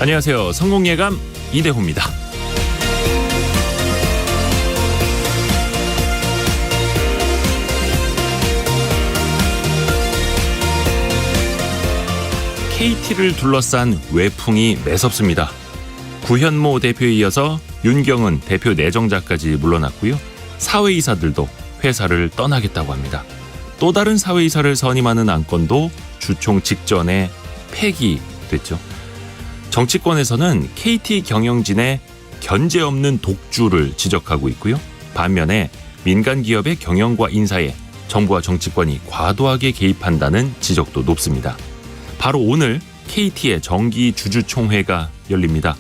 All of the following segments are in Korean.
안녕하세요. 성공예감 이대호입니다. KT를 둘러싼 외풍이 매섭습니다. 구현모 대표에 이어서 윤경은 대표 내정자까지 물러났고요. 사회이사들도 회사를 떠나겠다고 합니다. 또 다른 사회이사를 선임하는 안건도 주총 직전에 폐기됐죠. 정치권에서는 KT 경영진의 견제 없는 독주를 지적하고 있고요. 반면에 민간 기업의 경영과 인사에 정부와 정치권이 과도하게 개입한다는 지적도 높습니다. 바로 오늘 KT의 정기 주주총회가 열립니다.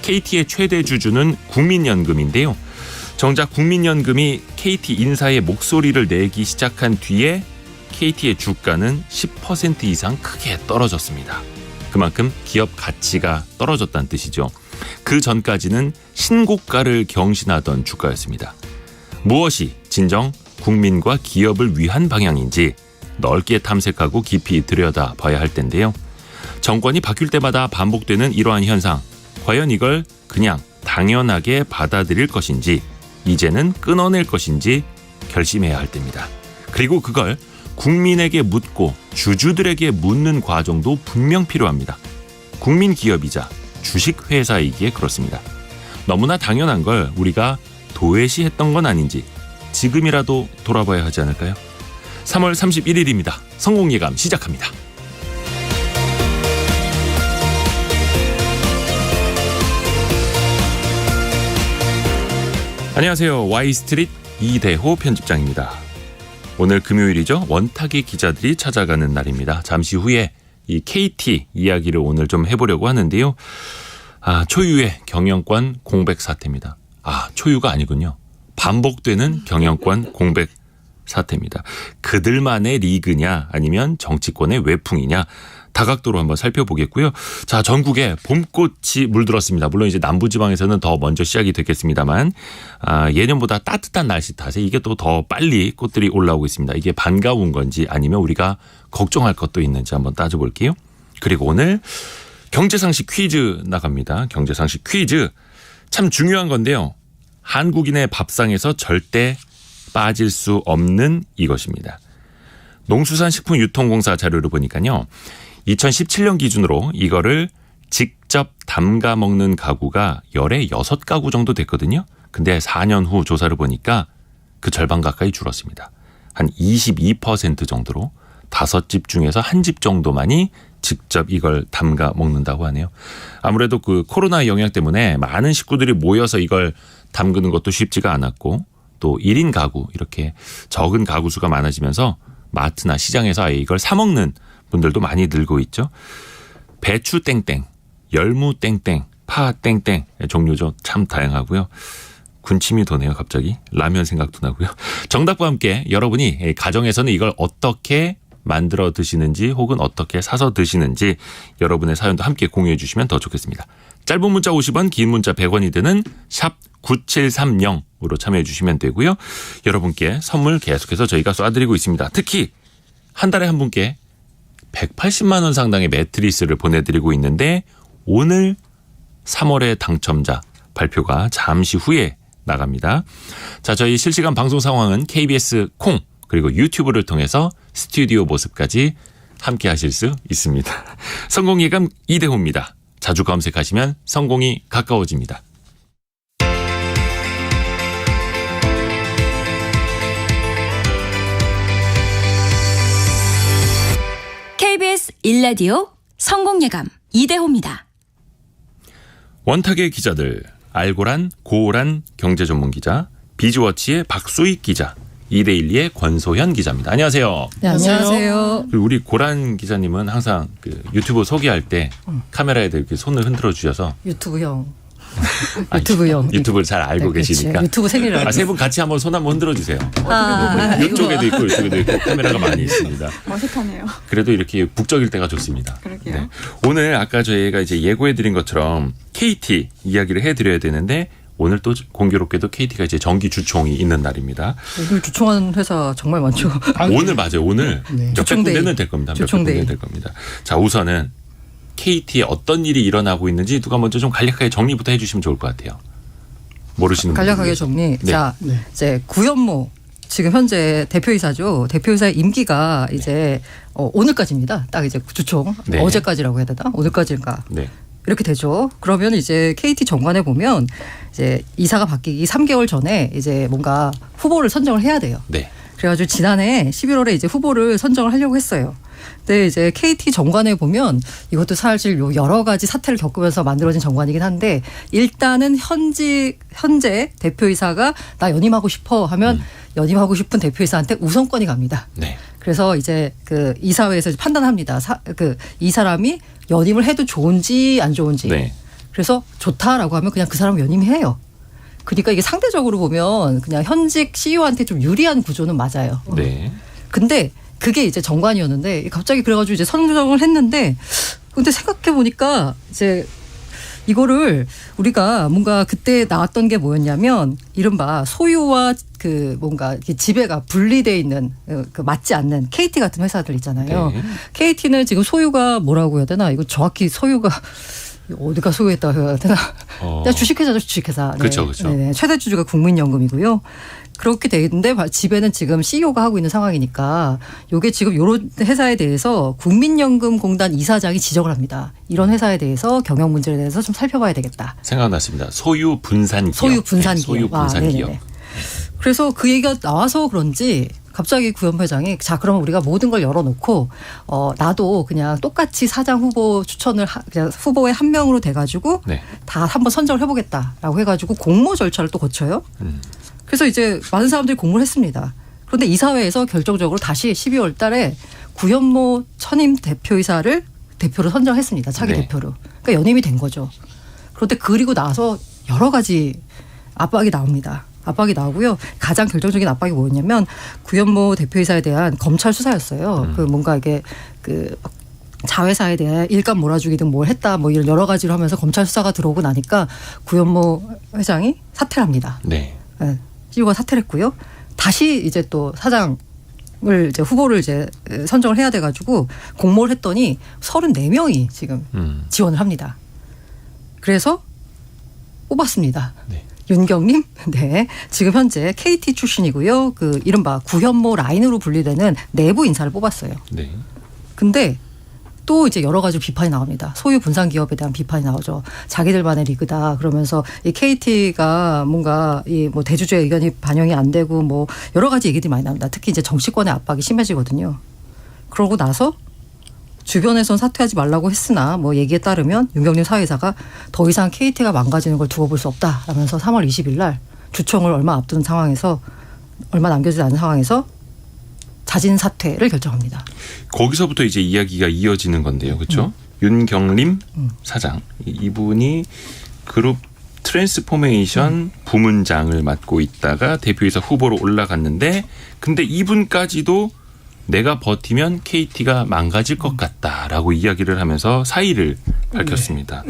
KT의 최대 주주는 국민연금인데요. 정작 국민연금이 KT 인사의 목소리를 내기 시작한 뒤에 KT의 주가는 10% 이상 크게 떨어졌습니다. 그만큼 기업 가치가 떨어졌다는 뜻이죠. 그 전까지는 신고가를 경신하던 주가였습니다. 무엇이 진정 국민과 기업을 위한 방향인지 넓게 탐색하고 깊이 들여다봐야 할 텐데요. 정권이 바뀔 때마다 반복되는 이러한 현상, 과연 이걸 그냥 당연하게 받아들일 것인지 이제는 끊어낼 것인지 결심해야 할 때입니다. 그리고 그걸 국민에게 묻고 주주들에게 묻는 과정도 분명 필요합니다. 국민 기업이자 주식회사이기에 그렇습니다. 너무나 당연한 걸 우리가 도외시했던 건 아닌지 지금이라도 돌아봐야 하지 않을까요? 3월 31일입니다. 성공예감 시작합니다. 안녕하세요. Y스트릿 이대호 편집장입니다. 오늘 금요일이죠. 원탁의 기자들이 찾아가는 날입니다. 잠시 후에 이 KT 이야기를 오늘 좀 해보려고 하는데요. 초유의 경영권 공백 사태입니다. 초유가 아니군요. 반복되는 경영권 공백 사태입니다. 그들만의 리그냐 아니면 정치권의 외풍이냐 다각도로 한번 살펴보겠고요. 자, 전국에 봄꽃이 물들었습니다. 물론 이제 남부지방에서는 더 먼저 시작이 됐겠습니다만 예년보다 따뜻한 날씨 탓에 이게 또 더 빨리 꽃들이 올라오고 있습니다. 이게 반가운 건지 아니면 우리가 걱정할 것도 있는지 한번 따져볼게요. 그리고 오늘 경제상식 퀴즈 나갑니다. 경제상식 퀴즈 참 중요한 건데요. 한국인의 밥상에서 절대 빠질 수 없는 이것입니다. 농수산식품유통공사 자료를 보니까요. 2017년 기준으로 이거를 직접 담가 먹는 가구가 열에 6가구 정도 됐거든요. 근데 4년 후 조사를 보니까 그 절반 가까이 줄었습니다. 한 22% 정도로 5집 중에서 1집 정도만이 직접 이걸 담가 먹는다고 하네요. 아무래도 그 코로나 영향 때문에 많은 식구들이 모여서 이걸 담그는 것도 쉽지가 않았고 또 1인 가구 이렇게 적은 가구 수가 많아지면서 마트나 시장에서 아예 이걸 사 먹는 분들도 많이 늘고 있죠. 배추 땡땡, 열무 땡땡, 파 땡땡 종류죠. 참 다양하고요. 군침이 도네요. 갑자기 라면 생각도 나고요. 정답과 함께 여러분이 가정에서는 이걸 어떻게 만들어 드시는지 혹은 어떻게 사서 드시는지 여러분의 사연도 함께 공유해 주시면 더 좋겠습니다. 짧은 문자 50원, 긴 문자 100원이 드는 샵 9730으로 참여해 주시면 되고요. 여러분께 선물 계속해서 저희가 쏴드리고 있습니다. 특히 한 달에 한 분께 180만 원 상당의 매트리스를 보내드리고 있는데 오늘 3월의 당첨자 발표가 잠시 후에 나갑니다. 자, 저희 실시간 방송 상황은 KBS 콩 그리고 유튜브를 통해서 스튜디오 모습까지 함께 하실 수 있습니다. 성공예감 이대호입니다. 자주 검색하시면 성공이 가까워집니다. KBS 1라디오 성공예감 이대호입니다. 원탁의 기자들 알고란 고오란 경제전문기자 비즈워치의 박수익 기자 2대1의 권소현 기자입니다. 안녕하세요. 네, 안녕하세요. 우리 고란 기자님은 항상 그 유튜브 소개할 때 카메라에 이렇게 손을 흔들어 주셔서 유튜브형. 유튜브형. 유튜브를 잘 알고 네, 계시니까. 유튜브 세계를 세 분 같이 한번 손 한번 흔들어 주세요. 이쪽에도 있고 이쪽에도 있고 카메라가 많이 있습니다. 어색하네요. 그래도 이렇게 북적일 때가 좋습니다. 그러게요. 네. 오늘 아까 저희가 이제 예고해드린 것처럼 KT 이야기를 해드려야 되는데 오늘 또 공교롭게도 KT가 이제 정기 주총이 있는 날입니다. 오늘 주총하는 회사 정말 많죠. 오늘 맞아요. 오늘 네. 몇백 군데는 될 겁니다. 몇백 군데는 될 겁니다. 자, 우선은 KT에 어떤 일이 일어나고 있는지 누가 먼저 좀 간략하게 정리부터 해주시면 좋을 것 같아요. 모르시는 분들 간략하게 위해서. 정리. 네. 자, 이제 구현모 지금 현재 대표이사죠. 대표이사의 임기가 이제 오늘까지입니다. 딱 이제 주총 네. 어제까지라고 해야 되나? 오늘까지인가? 네. 이렇게 되죠. 그러면 이제 KT 정관에 보면 이제 이사가 바뀌기 3개월 전에 이제 뭔가 후보를 선정을 해야 돼요. 네. 그래가지고 지난해 11월에 이제 후보를 선정을 하려고 했어요. 근데 이제 KT 정관에 보면 이것도 사실 여러 가지 사태를 겪으면서 만들어진 정관이긴 한데 일단은 현재 대표이사가 나 연임하고 싶어 하면 연임하고 싶은 대표이사한테 우선권이 갑니다. 네. 그래서 이제 그 이사회에서 판단합니다. 이 사람이 연임을 해도 좋은지 안 좋은지. 네. 그래서 좋다라고 하면 그냥 그 사람 연임해요. 그러니까 이게 상대적으로 보면 그냥 현직 CEO한테 좀 유리한 구조는 맞아요. 네. 근데 그게 이제 정관이었는데 갑자기 그래가지고 이제 선정을 했는데 근데 생각해 보니까 이제 이거를 우리가 뭔가 그때 나왔던 게 뭐였냐면 이른바 소유와 그 뭔가 지배가 분리돼 있는 그 맞지 않는 KT 같은 회사들 있잖아요. 네. KT는 지금 소유가 뭐라고 해야 되나? 이거 정확히 소유가 어디가 소유했다고 해야 되나? 그냥 주식회사죠, 주식회사. 네. 그렇죠, 그렇죠. 네, 최대 주주가 국민연금이고요. 그렇게 돼 있는데 지배는 지금 CEO가 하고 있는 상황이니까 이게 지금 이런 회사에 대해서 국민연금공단 이사장이 지적을 합니다. 이런 회사에 대해서 경영 문제에 대해서 좀 살펴봐야 되겠다. 생각났습니다. 소유 분산 기업. 소유 분산 네, 기업. 소유 분산 기업. 네네네. 그래서 그 얘기가 나와서 그런지 갑자기 구현 회장이 자 그러면 우리가 모든 걸 열어놓고 나도 그냥 똑같이 사장 후보 추천을 그냥 후보의 한 명으로 돼가지고 네. 다 한번 선정을 해보겠다라고 해가지고 공모 절차를 또 거쳐요. 그래서 이제 많은 사람들이 공모를 했습니다. 그런데 이사회에서 결정적으로 다시 12월 달에 구현모 천임 대표이사를 대표로 선정했습니다. 차기 네. 대표로. 그러니까 연임이 된 거죠. 그런데 그리고 나서 여러 가지 압박이 나옵니다. 압박이 나오고요. 가장 결정적인 압박이 뭐였냐면 구현모 대표이사에 대한 검찰 수사였어요. 그 뭔가 이게 그 자회사에 대해 일감 몰아주기 등 뭘 했다 뭐 이런 여러 가지로 하면서 검찰 수사가 들어오고 나니까 구현모 회장이 사퇴를 합니다. 네. 네. CEO가 사퇴를 했고요. 다시 이제 또 사장을 이제 후보를 이제 선정을 해야 돼가지고 공모를 했더니 34명이 지금 지원을 합니다. 그래서 뽑았습니다. 네. 윤경님, 네. 지금 현재 KT 출신이고요. 그 이른바 구현모 라인으로 분리되는 내부 인사를 뽑았어요. 네. 근데 또 이제 여러 가지 비판이 나옵니다. 소유 분산 기업에 대한 비판이 나오죠. 자기들만의 리그다. 그러면서 이 KT가 뭔가 이 뭐 대주주의 의견이 반영이 안 되고 뭐 여러 가지 얘기들이 많이 나옵니다. 특히 이제 정치권의 압박이 심해지거든요. 그러고 나서 주변에선 사퇴하지 말라고 했으나 뭐 얘기에 따르면 윤경림 사회이사가 더 이상 KT가 망가지는 걸 두고 볼 수 없다라면서 3월 20일 날 주총을 얼마 앞둔 상황에서 얼마 남겨지지 않은 상황에서 자진 사퇴를 결정합니다. 거기서부터 이제 이야기가 이어지는 건데요. 그렇죠? 윤경림 사장. 이분이 그룹 트랜스포메이션 부문장을 맡고 있다가 대표이사 후보로 올라갔는데 근데 이분까지도 내가 버티면 KT가 망가질 것 같다라고 이야기를 하면서 사의를 밝혔습니다.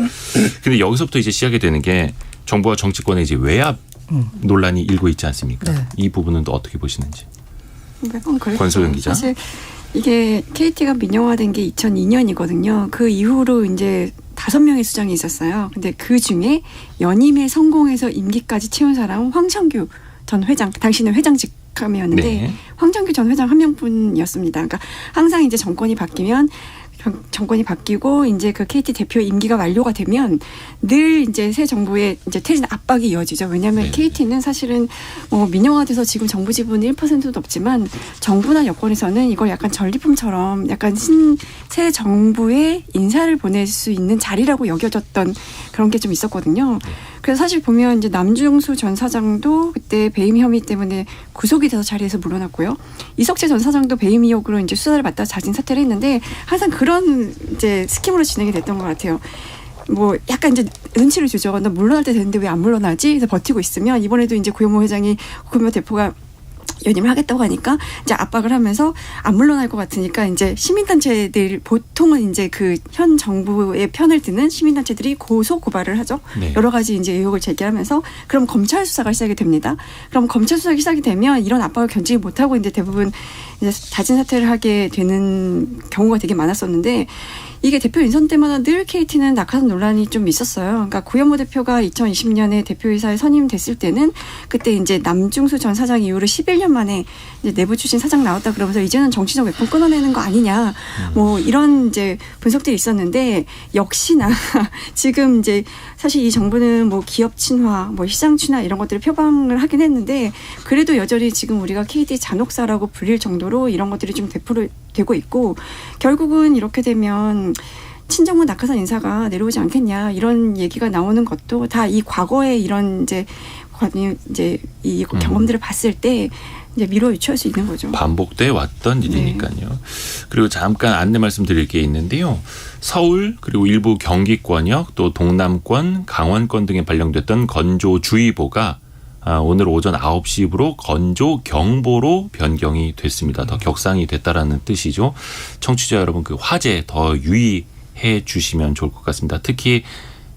근데 여기서부터 이제 시작이 되는 게 정부와 정치권의 이제 외압 논란이 일고 있지 않습니까? 네. 이 부분은 또 어떻게 보시는지. 매번 그랬죠. 권소영 기자. 사실 이게 KT가 민영화된 게 2002년이거든요. 그 이후로 이제 5명의 수장이 있었어요. 근데 그 중에 연임에 성공해서 임기까지 채운 사람은 황청규 전 회장, 당시는 회장직 감이었는데 네. 황청규 전 회장 한 명뿐이었습니다. 그러니까 항상 이제 정권이 바뀌고 이제 그 KT 대표 임기가 완료가 되면 늘 이제 새 정부의 이제 퇴진 압박이 이어지죠. 왜냐하면 네. KT는 사실은 뭐 민영화돼서 지금 정부 지분이 1%도 없지만 정부나 여권에서는 이걸 약간 전리품처럼 약간 새 정부의 인사를 보낼 수 있는 자리라고 여겨졌던 그런 게 좀 있었거든요. 그래서 사실 보면 이제 남중수 전 사장도 그때 배임 혐의 때문에 구속이 돼서 자리에서 물러났고요. 이석재 전 사장도 배임 의혹으로 이제 수사를 받다 자진 사퇴를 했는데 항상 그런 이제 스킴으로 진행이 됐던 것 같아요. 뭐 약간 이제 눈치를 주죠. 나 물러날 때 됐는데 왜 안 물러나지? 그래서 버티고 있으면 이번에도 이제 구현모 회장이 구현모 대표가 연임을 하겠다고 하니까 이제 압박을 하면서 안 물러날 것 같으니까 이제 시민단체들 보통은 이제 그 현 정부의 편을 드는 시민단체들이 고소 고발을 하죠. 네. 여러 가지 이제 의혹을 제기하면서 그럼 검찰 수사가 시작이 됩니다. 그럼 검찰 수사가 시작이 되면 이런 압박을 견디지 못하고 이제 대부분 이제 자진 사퇴를 하게 되는 경우가 되게 많았었는데 이게 대표 인선 때마다 늘 KT는 낙하산 논란이 좀 있었어요. 그러니까 구현모 대표가 2020년에 대표이사에 선임됐을 때는 그때 이제 남중수 전 사장 이후로 11년 만에 이제 내부 출신 사장 나왔다 그러면서 이제는 정치적 외풍 끊어내는 거 아니냐. 뭐 이런 이제 분석들이 있었는데 역시나 지금 이제 사실 이 정부는 뭐 기업 친화, 뭐 시장 친화 이런 것들을 표방을 하긴 했는데 그래도 여전히 지금 우리가 KT 잔혹사라고 불릴 정도로 이런 것들이 좀 되고 있고 결국은 이렇게 되면 친정부 낙하산 인사가 내려오지 않겠냐 이런 얘기가 나오는 것도 다 이 과거의 이런 이제 이 경험들을 봤을 때 이제 미뤄 유추할 수 있는 거죠. 반복돼 왔던 일이니까요. 네. 그리고 잠깐 안내 말씀드릴 게 있는데요. 서울 그리고 일부 경기권역 또 동남권, 강원권 등에 발령됐던 건조주의보가 오늘 오전 9시부로 건조경보로 변경이 됐습니다. 더 격상이 됐다라는 뜻이죠. 청취자 여러분 그 화재 더 유의해 주시면 좋을 것 같습니다. 특히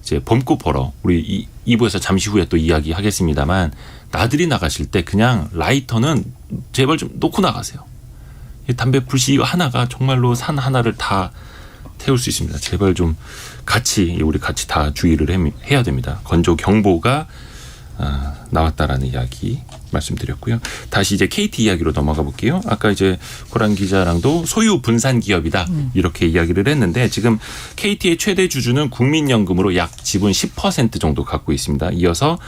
이제 봄꽃 보러 우리 2부에서 잠시 후에 또 이야기하겠습니다만 나들이 나가실 때 그냥 라이터는 제발 좀 놓고 나가세요. 담배 불씨 하나가 정말로 산 하나를 다 태울 수 있습니다. 제발 좀 우리 같이 다 주의를 해야 됩니다. 건조 경보가 나왔다라는 이야기 말씀드렸고요. 다시 이제 KT 이야기로 넘어가 볼게요. 아까 이제 고란 기자랑도 소유 분산 기업이다 이렇게 이야기를 했는데 지금 KT의 최대 주주는 국민연금으로 약 지분 10% 정도 갖고 있습니다. 이어서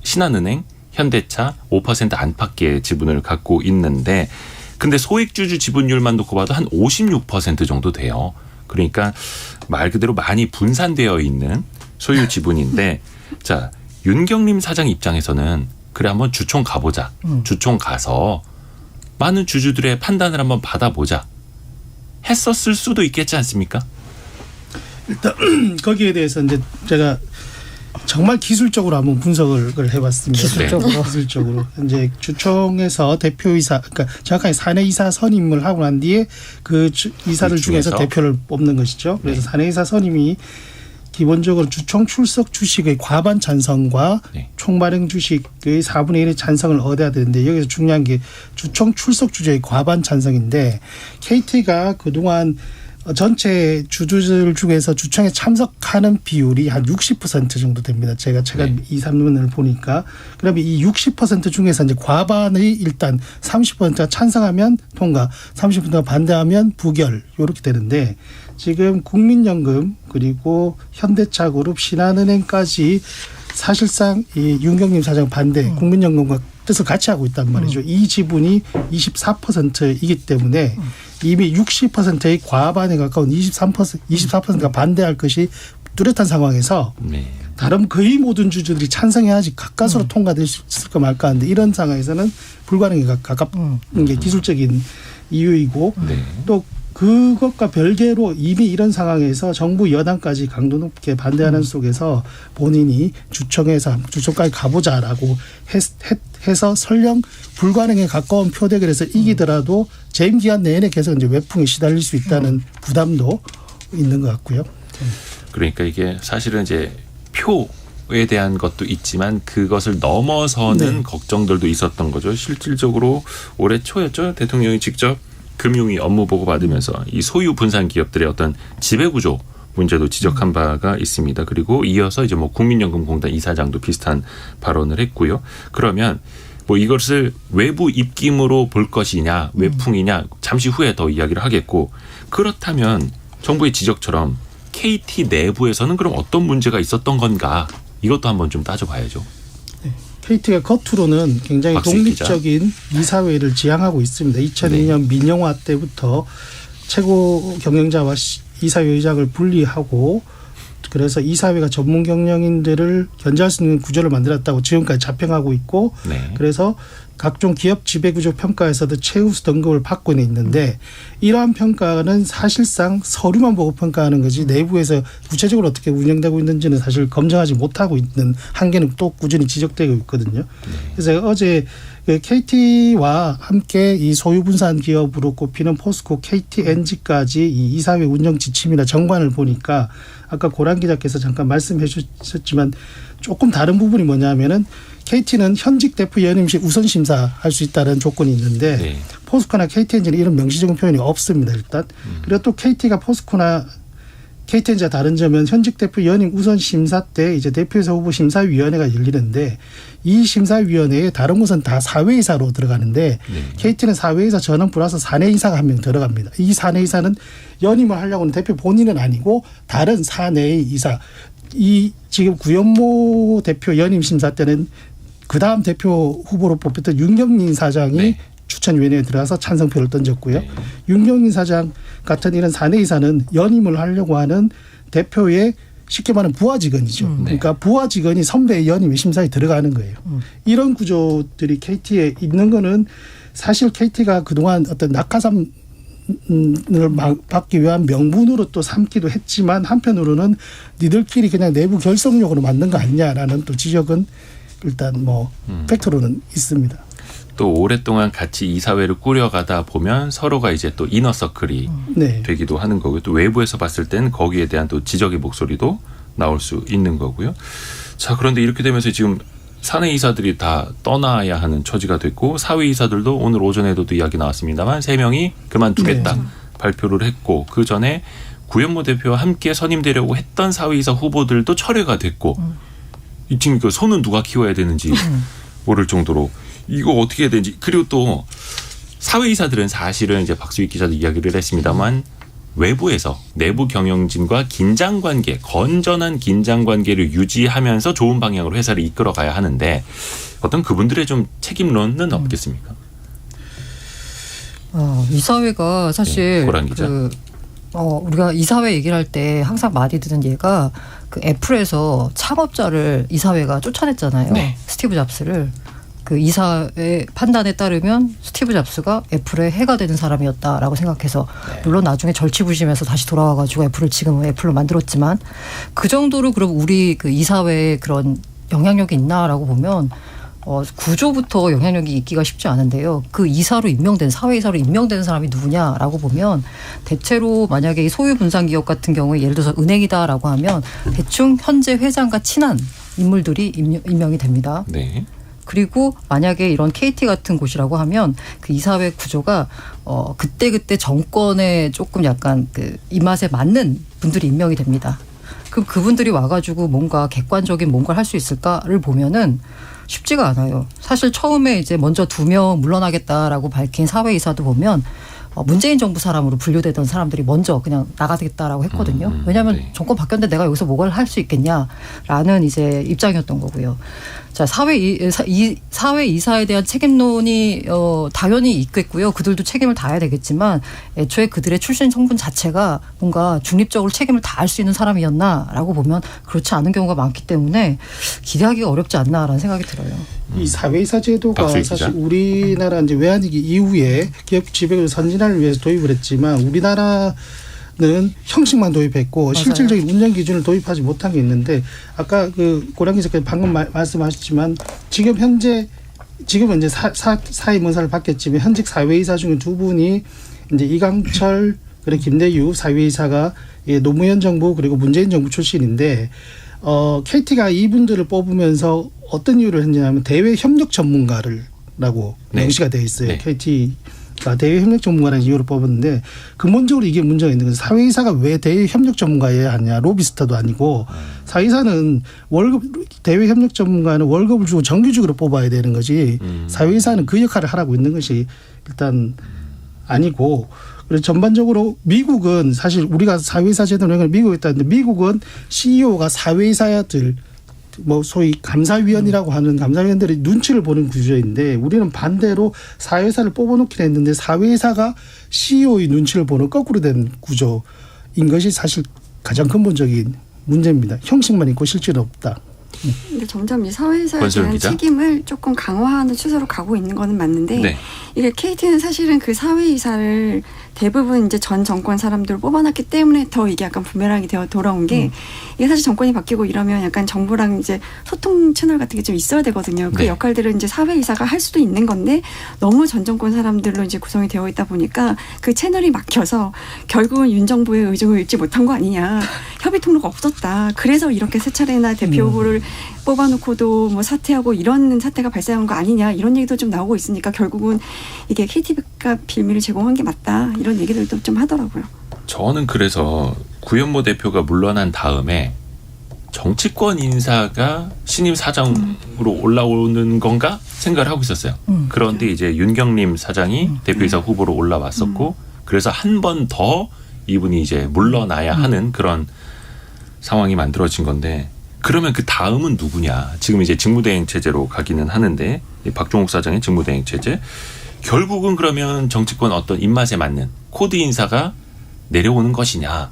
신한은행, 현대차 5% 안팎의 지분을 갖고 있는데 근데 소액주주 지분율만 놓고 봐도 한 56% 정도 돼요. 그러니까 말 그대로 많이 분산되어 있는 소유 지분인데 자 윤경림 사장 입장에서는 그래 한번 주총 가보자. 주총 가서 많은 주주들의 판단을 한번 받아보자. 했었을 수도 있겠지 않습니까? 일단 거기에 대해서 이제 제가 정말 기술적으로 한번 분석을 해봤습니다. 기술적으로 이제 주총에서 대표이사, 그러니까 정확하게 사내이사 선임을 하고 난 뒤에 그 이사들 중에서 대표를 뽑는 것이죠. 그래서 사내이사 선임이 기본적으로 주총 출석 주식의 과반 찬성과 총 발행 주식의 4분의 1의 찬성을 얻어야 되는데 여기서 중요한 게 주총 출석 주주의 과반 찬성인데 KT가 그동안 전체 주주들 중에서 주총에 참석하는 비율이 한 60% 정도 됩니다. 제가 최근 2, 3년을 보니까. 그러면 이 60% 중에서 이제 과반의 일단 30%가 찬성하면 통과, 30%가 반대하면 부결 이렇게 되는데 지금 국민연금 그리고 현대차그룹, 신한은행까지 사실상 이 윤경림 사장 반대 국민연금과 뜻을 같이 하고 있단 말이죠. 이 지분이 24%이기 때문에 이미 60%의 과반에 가까운 24%가 반대할 것이 뚜렷한 상황에서 다른 거의 모든 주주들이 찬성해야지 가까스로 통과될 수 있을까 말까 하는데 이런 상황에서는 불가능에 가깝는 게 기술적인 이유이고 또 그것과 별개로 이미 이런 상황에서 정부 여당까지 강도 높게 반대하는 속에서 본인이 주총까지 가보자라고 해서 설령 불가능에 가까운 표대결에서 이기더라도 재임 기간 내내 계속 이제 외풍에 시달릴 수 있다는 부담도 있는 것 같고요. 그러니까 이게 사실은 이제 표에 대한 것도 있지만 그것을 넘어서는 걱정들도 있었던 거죠. 실질적으로 올해 초였죠. 대통령이 직접 금융위 업무 보고 받으면서 이 소유 분산 기업들의 어떤 지배구조 문제도 지적한 바가 있습니다. 그리고 이어서 이제 뭐 국민연금공단 이사장도 비슷한 발언을 했고요. 그러면 뭐 이것을 외부 입김으로 볼 것이냐 외풍이냐 잠시 후에 더 이야기를 하겠고 그렇다면 정부의 지적처럼 KT 내부에서는 그럼 어떤 문제가 있었던 건가 이것도 한번 좀 따져봐야죠. KT가 겉으로는 굉장히 독립적인 이사회를 지향하고 있습니다. 2002년 민영화 때부터 최고 경영자와 이사회 의장을 분리하고 그래서 이사회가 전문 경영인들을 견제할 수 있는 구조를 만들었다고 지금까지 자평하고 있고 그래서 각종 기업 지배구조 평가에서도 최우수 등급을 받고 있는데 이러한 평가는 사실상 서류만 보고 평가하는 거지 내부에서 구체적으로 어떻게 운영되고 있는지는 사실 검증하지 못하고 있는 한계는 또 꾸준히 지적되고 있거든요. 그래서 어제 KT와 함께 이 소유분산 기업으로 꼽히는 포스코, KTNG까지 이 이사회 운영 지침이나 정관을 보니까 아까 고란 기자께서 잠깐 말씀해 주셨지만 조금 다른 부분이 뭐냐면은 KT는 현직 대표 연임 시 우선 심사할 수 있다는 조건이 있는데 포스코나 KTNG는 이런 명시적인 표현이 없습니다. 일단. 그리고 또 KT가 포스코나 KTN과 다른 점은 현직 대표 연임 우선 심사 때 이제 대표이사 후보 심사위원회가 열리는데 이 심사위원회에 다른 곳은 다 사외이사로 들어가는데 KT는 사외이사 전원 플러스 사내이사가 한 명 들어갑니다. 이 사내이사는 연임을 하려고 하는 대표 본인은 아니고 다른 사내의 이사. 이 지금 구현모 대표 연임 심사 때는 그다음 대표 후보로 뽑혔던 윤경민 사장이 네. 추천위원회에 들어가서 찬성표를 던졌고요. 윤경민 사장 같은 이런 사내이사는 연임을 하려고 하는 대표의 쉽게 말하면 부하 직원이죠. 그러니까 부하 직원이 선배의 연임 심사에 들어가는 거예요. 이런 구조들이 KT에 있는 거는 사실 KT가 그동안 어떤 낙하산을 받기 위한 명분으로 또 삼기도 했지만 한편으로는 니들끼리 그냥 내부 결속력으로 만든 거 아니냐라는 또 지적은 일단 뭐 팩트로는 있습니다. 또 오랫동안 같이 이사회를 꾸려가다 보면 서로가 이제 또 이너서클이 네. 되기도 하는 거고요. 또 외부에서 봤을 땐 거기에 대한 또 지적의 목소리도 나올 수 있는 거고요. 자, 그런데 이렇게 되면서 지금 사내 이사들이 다 떠나야 하는 처지가 됐고 사회 이사들도 오늘 오전에도 또 이야기 나왔습니다만 3명이 그만두겠다 네. 발표를 했고 그 전에 구현모 대표와 함께 선임되려고 했던 사회 이사 후보들도 철회가 됐고 지금 그 손은 누가 키워야 되는지 모를 정도로 이거 어떻게 해야 되는지. 그리고 또 사회이사들은 사실은 이제 박수익 기자도 이야기를 했습니다만 외부에서 내부 경영진과 긴장관계, 건전한 긴장관계를 유지하면서 좋은 방향으로 회사를 이끌어가야 하는데 어떤 그분들의 좀 책임론은 없겠습니까? 이사회가 사실 고란 기자. 우리가 이사회 얘기를 할 때 항상 많이 드는 예가 그 애플에서 창업자를 이사회가 쫓아냈잖아요. 네. 스티브 잡스를. 그 이사의 판단에 따르면 스티브 잡스가 애플의 해가 되는 사람이었다라고 생각해서 물론 나중에 절치부심해서 다시 돌아와가지고 애플을 지금은 애플로 만들었지만 그 정도로 그럼 우리 그 이사회에 그런 영향력이 있나라고 보면 구조부터 영향력이 있기가 쉽지 않은데요. 그 이사로 임명된 사회이사로 임명된 사람이 누구냐라고 보면 대체로 만약에 이 소유분산기업 같은 경우에 예를 들어서 은행이다라고 하면 대충 현재 회장과 친한 인물들이 임명이 됩니다. 네. 그리고 만약에 이런 KT 같은 곳이라고 하면 그 이사회 구조가 그때 정권에 조금 약간 그 입맛에 맞는 분들이 임명이 됩니다. 그럼 그분들이 와가지고 뭔가 객관적인 뭔가를 할 수 있을까를 보면은 쉽지가 않아요. 사실 처음에 이제 먼저 2명 물러나겠다라고 밝힌 사회이사도 보면 문재인 정부 사람으로 분류되던 사람들이 먼저 그냥 나가겠다라고 했거든요. 왜냐하면 네. 정권 바뀌었는데 내가 여기서 뭘 할 수 있겠냐라는 이제 입장이었던 거고요. 자, 사회이사에 대한 책임론이 당연히 있겠고요. 그들도 책임을 다해야 되겠지만 애초에 그들의 출신 성분 자체가 뭔가 중립적으로 책임을 다할 수 있는 사람이었나라고 보면 그렇지 않은 경우가 많기 때문에 기대하기가 어렵지 않나라는 생각이 들어요. 이 사회이사 제도가 박수익 사실 기자. 우리나라 이제 외환위기 이후에 기업 지배구조 선진화를 위해서 도입을 했지만 우리나라는 형식만 도입했고 맞아요. 실질적인 운영 기준을 도입하지 못한 게 있는데 아까 그 고량 기자께서 방금 말씀하셨지만 지금은 이제 사임원사를 받겠지만 현직 사회이사 중에 2분이 이제 이강철 그리고 김대유 사회이사가 노무현 정부 그리고 문재인 정부 출신인데 KT가 이분들을 뽑으면서 어떤 이유를 했냐면 대외 협력 전문가라고 네. 명시가 되어 있어요. 네. KT가 대외 협력 전문가라는 이유로 뽑았는데 근본적으로 이게 문제가 있는 거죠. 사회이사가 왜 대외 협력 전문가여야 하냐. 로비스트도 아니고 사회이사는 대외 협력 전문가는 월급을 주고 정규직으로 뽑아야 되는 거지. 사회이사는 그 역할을 하라고 있는 것이 일단 아니고 그래서 전반적으로 미국은 사실 우리가 사회이사 제도는 미국에 있다는데 미국은 CEO가 사회이사들 뭐 소위 감사위원이라고 하는 감사위원들이 눈치를 보는 구조인데 우리는 반대로 사회이사를 뽑아놓긴 했는데 사회이사가 CEO의 눈치를 보는 거꾸로 된 구조인 것이 사실 가장 근본적인 문제입니다. 형식만 있고 실질은 없다. 근데 점점 이 사회이사에 권소영 대한 기자. 책임을 조금 강화하는 추세로 가고 있는 거는 맞는데 네. 이게 KT는 사실은 그 사회이사를 대부분 이제 전 정권 사람들을 뽑아놨기 때문에 더 이게 약간 부메랑이 되어 돌아온 게 이게 사실 정권이 바뀌고 이러면 약간 정부랑 이제 소통 채널 같은 게 좀 있어야 되거든요. 그 네. 역할들을 이제 사회이사가 할 수도 있는 건데 너무 전 정권 사람들로 이제 구성이 되어 있다 보니까 그 채널이 막혀서 결국은 윤 정부의 의중을 읽지 못한 거 아니냐. 협의 통로가 없었다. 그래서 이렇게 세 차례나 대표 후보를 뽑아놓고도 뭐 사퇴하고 이런 사태가 발생한 거 아니냐 이런 얘기도 좀 나오고 있으니까 결국은 이게 KT가 빌미를 제공한 게 맞다 이런 얘기들도 좀 하더라고요. 저는 그래서 구현모 대표가 물러난 다음에 정치권 인사가 신임 사장으로 올라오는 건가 생각을 하고 있었어요. 그런데 이제 윤경림 사장이 대표이사 후보로 올라왔었고 그래서 한 번 더 이분이 이제 물러나야 하는 그런 상황이 만들어진 건데 그러면 그 다음은 누구냐. 지금 이제 직무대행 체제로 가기는 하는데 박종욱 사장의 직무대행 체제. 결국은 그러면 정치권 어떤 입맛에 맞는 코드 인사가 내려오는 것이냐.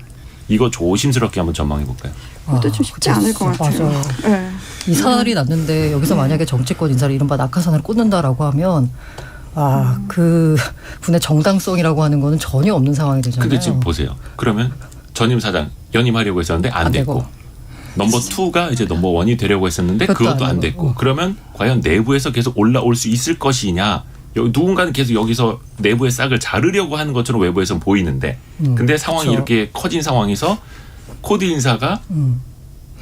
이거 조심스럽게 한번 전망해 볼까요? 그것도 좀 쉽지 않을 것 같아요. 맞아요. 네. 이사들이 났는데 여기서 만약에 정치권 인사를 이른바 낙하산을 꽂는다라고 하면 그 분의 정당성이라고 하는 거는 전혀 없는 상황이 되잖아요. 근데 지금 보세요. 그러면 전임 사장 연임하려고 했었는데 안 됐고 넘버 2가 이제 넘버 1이 되려고 했었는데 그것도 안 됐고 그러면 과연 내부에서 계속 올라올 수 있을 것이냐. 누군가는 계속 여기서 내부의 싹을 자르려고 하는 것처럼 외부에서는 보이는데 근데 상황이 그렇죠. 이렇게 커진 상황에서 코드 인사가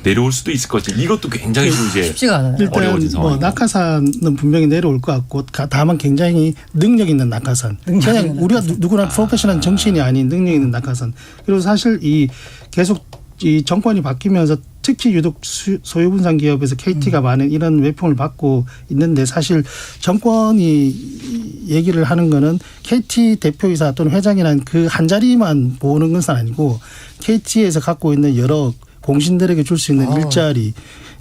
내려올 수도 있을 것이 이것도 굉장히 좀 이제 쉽지가 않아요. 일단 어려워진 상황이고. 낙하산은 분명히 내려올 것 같고 다만 굉장히 능력 있는 낙하산. 그냥 우리가 누구나 프로페셔널 정치인이 아닌 능력 있는 낙하산. 그리고 사실 이 계속 이 정권이 바뀌면서 특히 유독 소유분산 기업에서 KT가 많은 이런 외풍을 받고 있는데 사실 정권이 얘기를 하는 거는 KT 대표이사 또는 회장이라는 그 한 자리만 보는 것은 아니고 KT에서 갖고 있는 여러 공신들에게 줄 수 있는 일자리,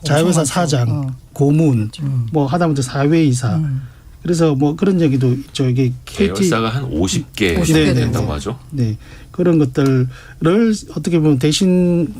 자회사 사장, 고문, 뭐 하다못해 사회이사. 그래서 뭐 그런 얘기도 있죠. 이게 KT 계열사가 한 50개 50개 된다고 하죠. 네. 그런 것들을 어떻게 보면 대신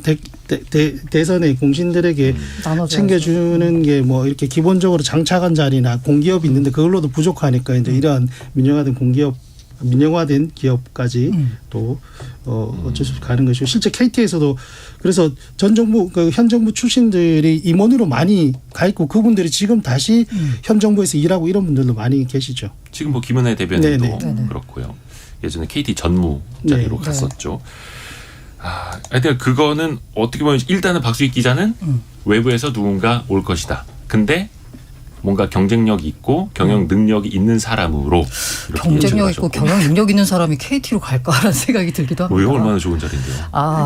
대선의 공신들에게 나눠줘야죠. 챙겨주는 게 뭐 이렇게 기본적으로 장차관 자리나 공기업이 있는데 그걸로도 부족하니까 이제 이러한 민영화된 기업까지 또 어쩔 수 없이 가는 것이고 실제 KT에서도 그래서 전 정부 현 정부 출신들이 임원으로 많이 가 있고 그분들이 지금 다시 현 정부에서 일하고 이런 분들도 많이 계시죠. 지금 뭐 김은혜 대변인도 네네. 그렇고요. 예전에 KT 전무 자리로 네. 갔었죠. 하여튼 그거는 어떻게 보면 일단은 박수익 기자는 외부에서 누군가 올 것이다. 근데 뭔가 경쟁력이 있고 경영 능력이 있는 사람으로 이렇게 경쟁력 예측을 있고 하셨고. 경영 능력 있는 사람이 KT로 갈까라는 생각이 들기도 합니다. 왜요? 얼마나 좋은 자리인데요.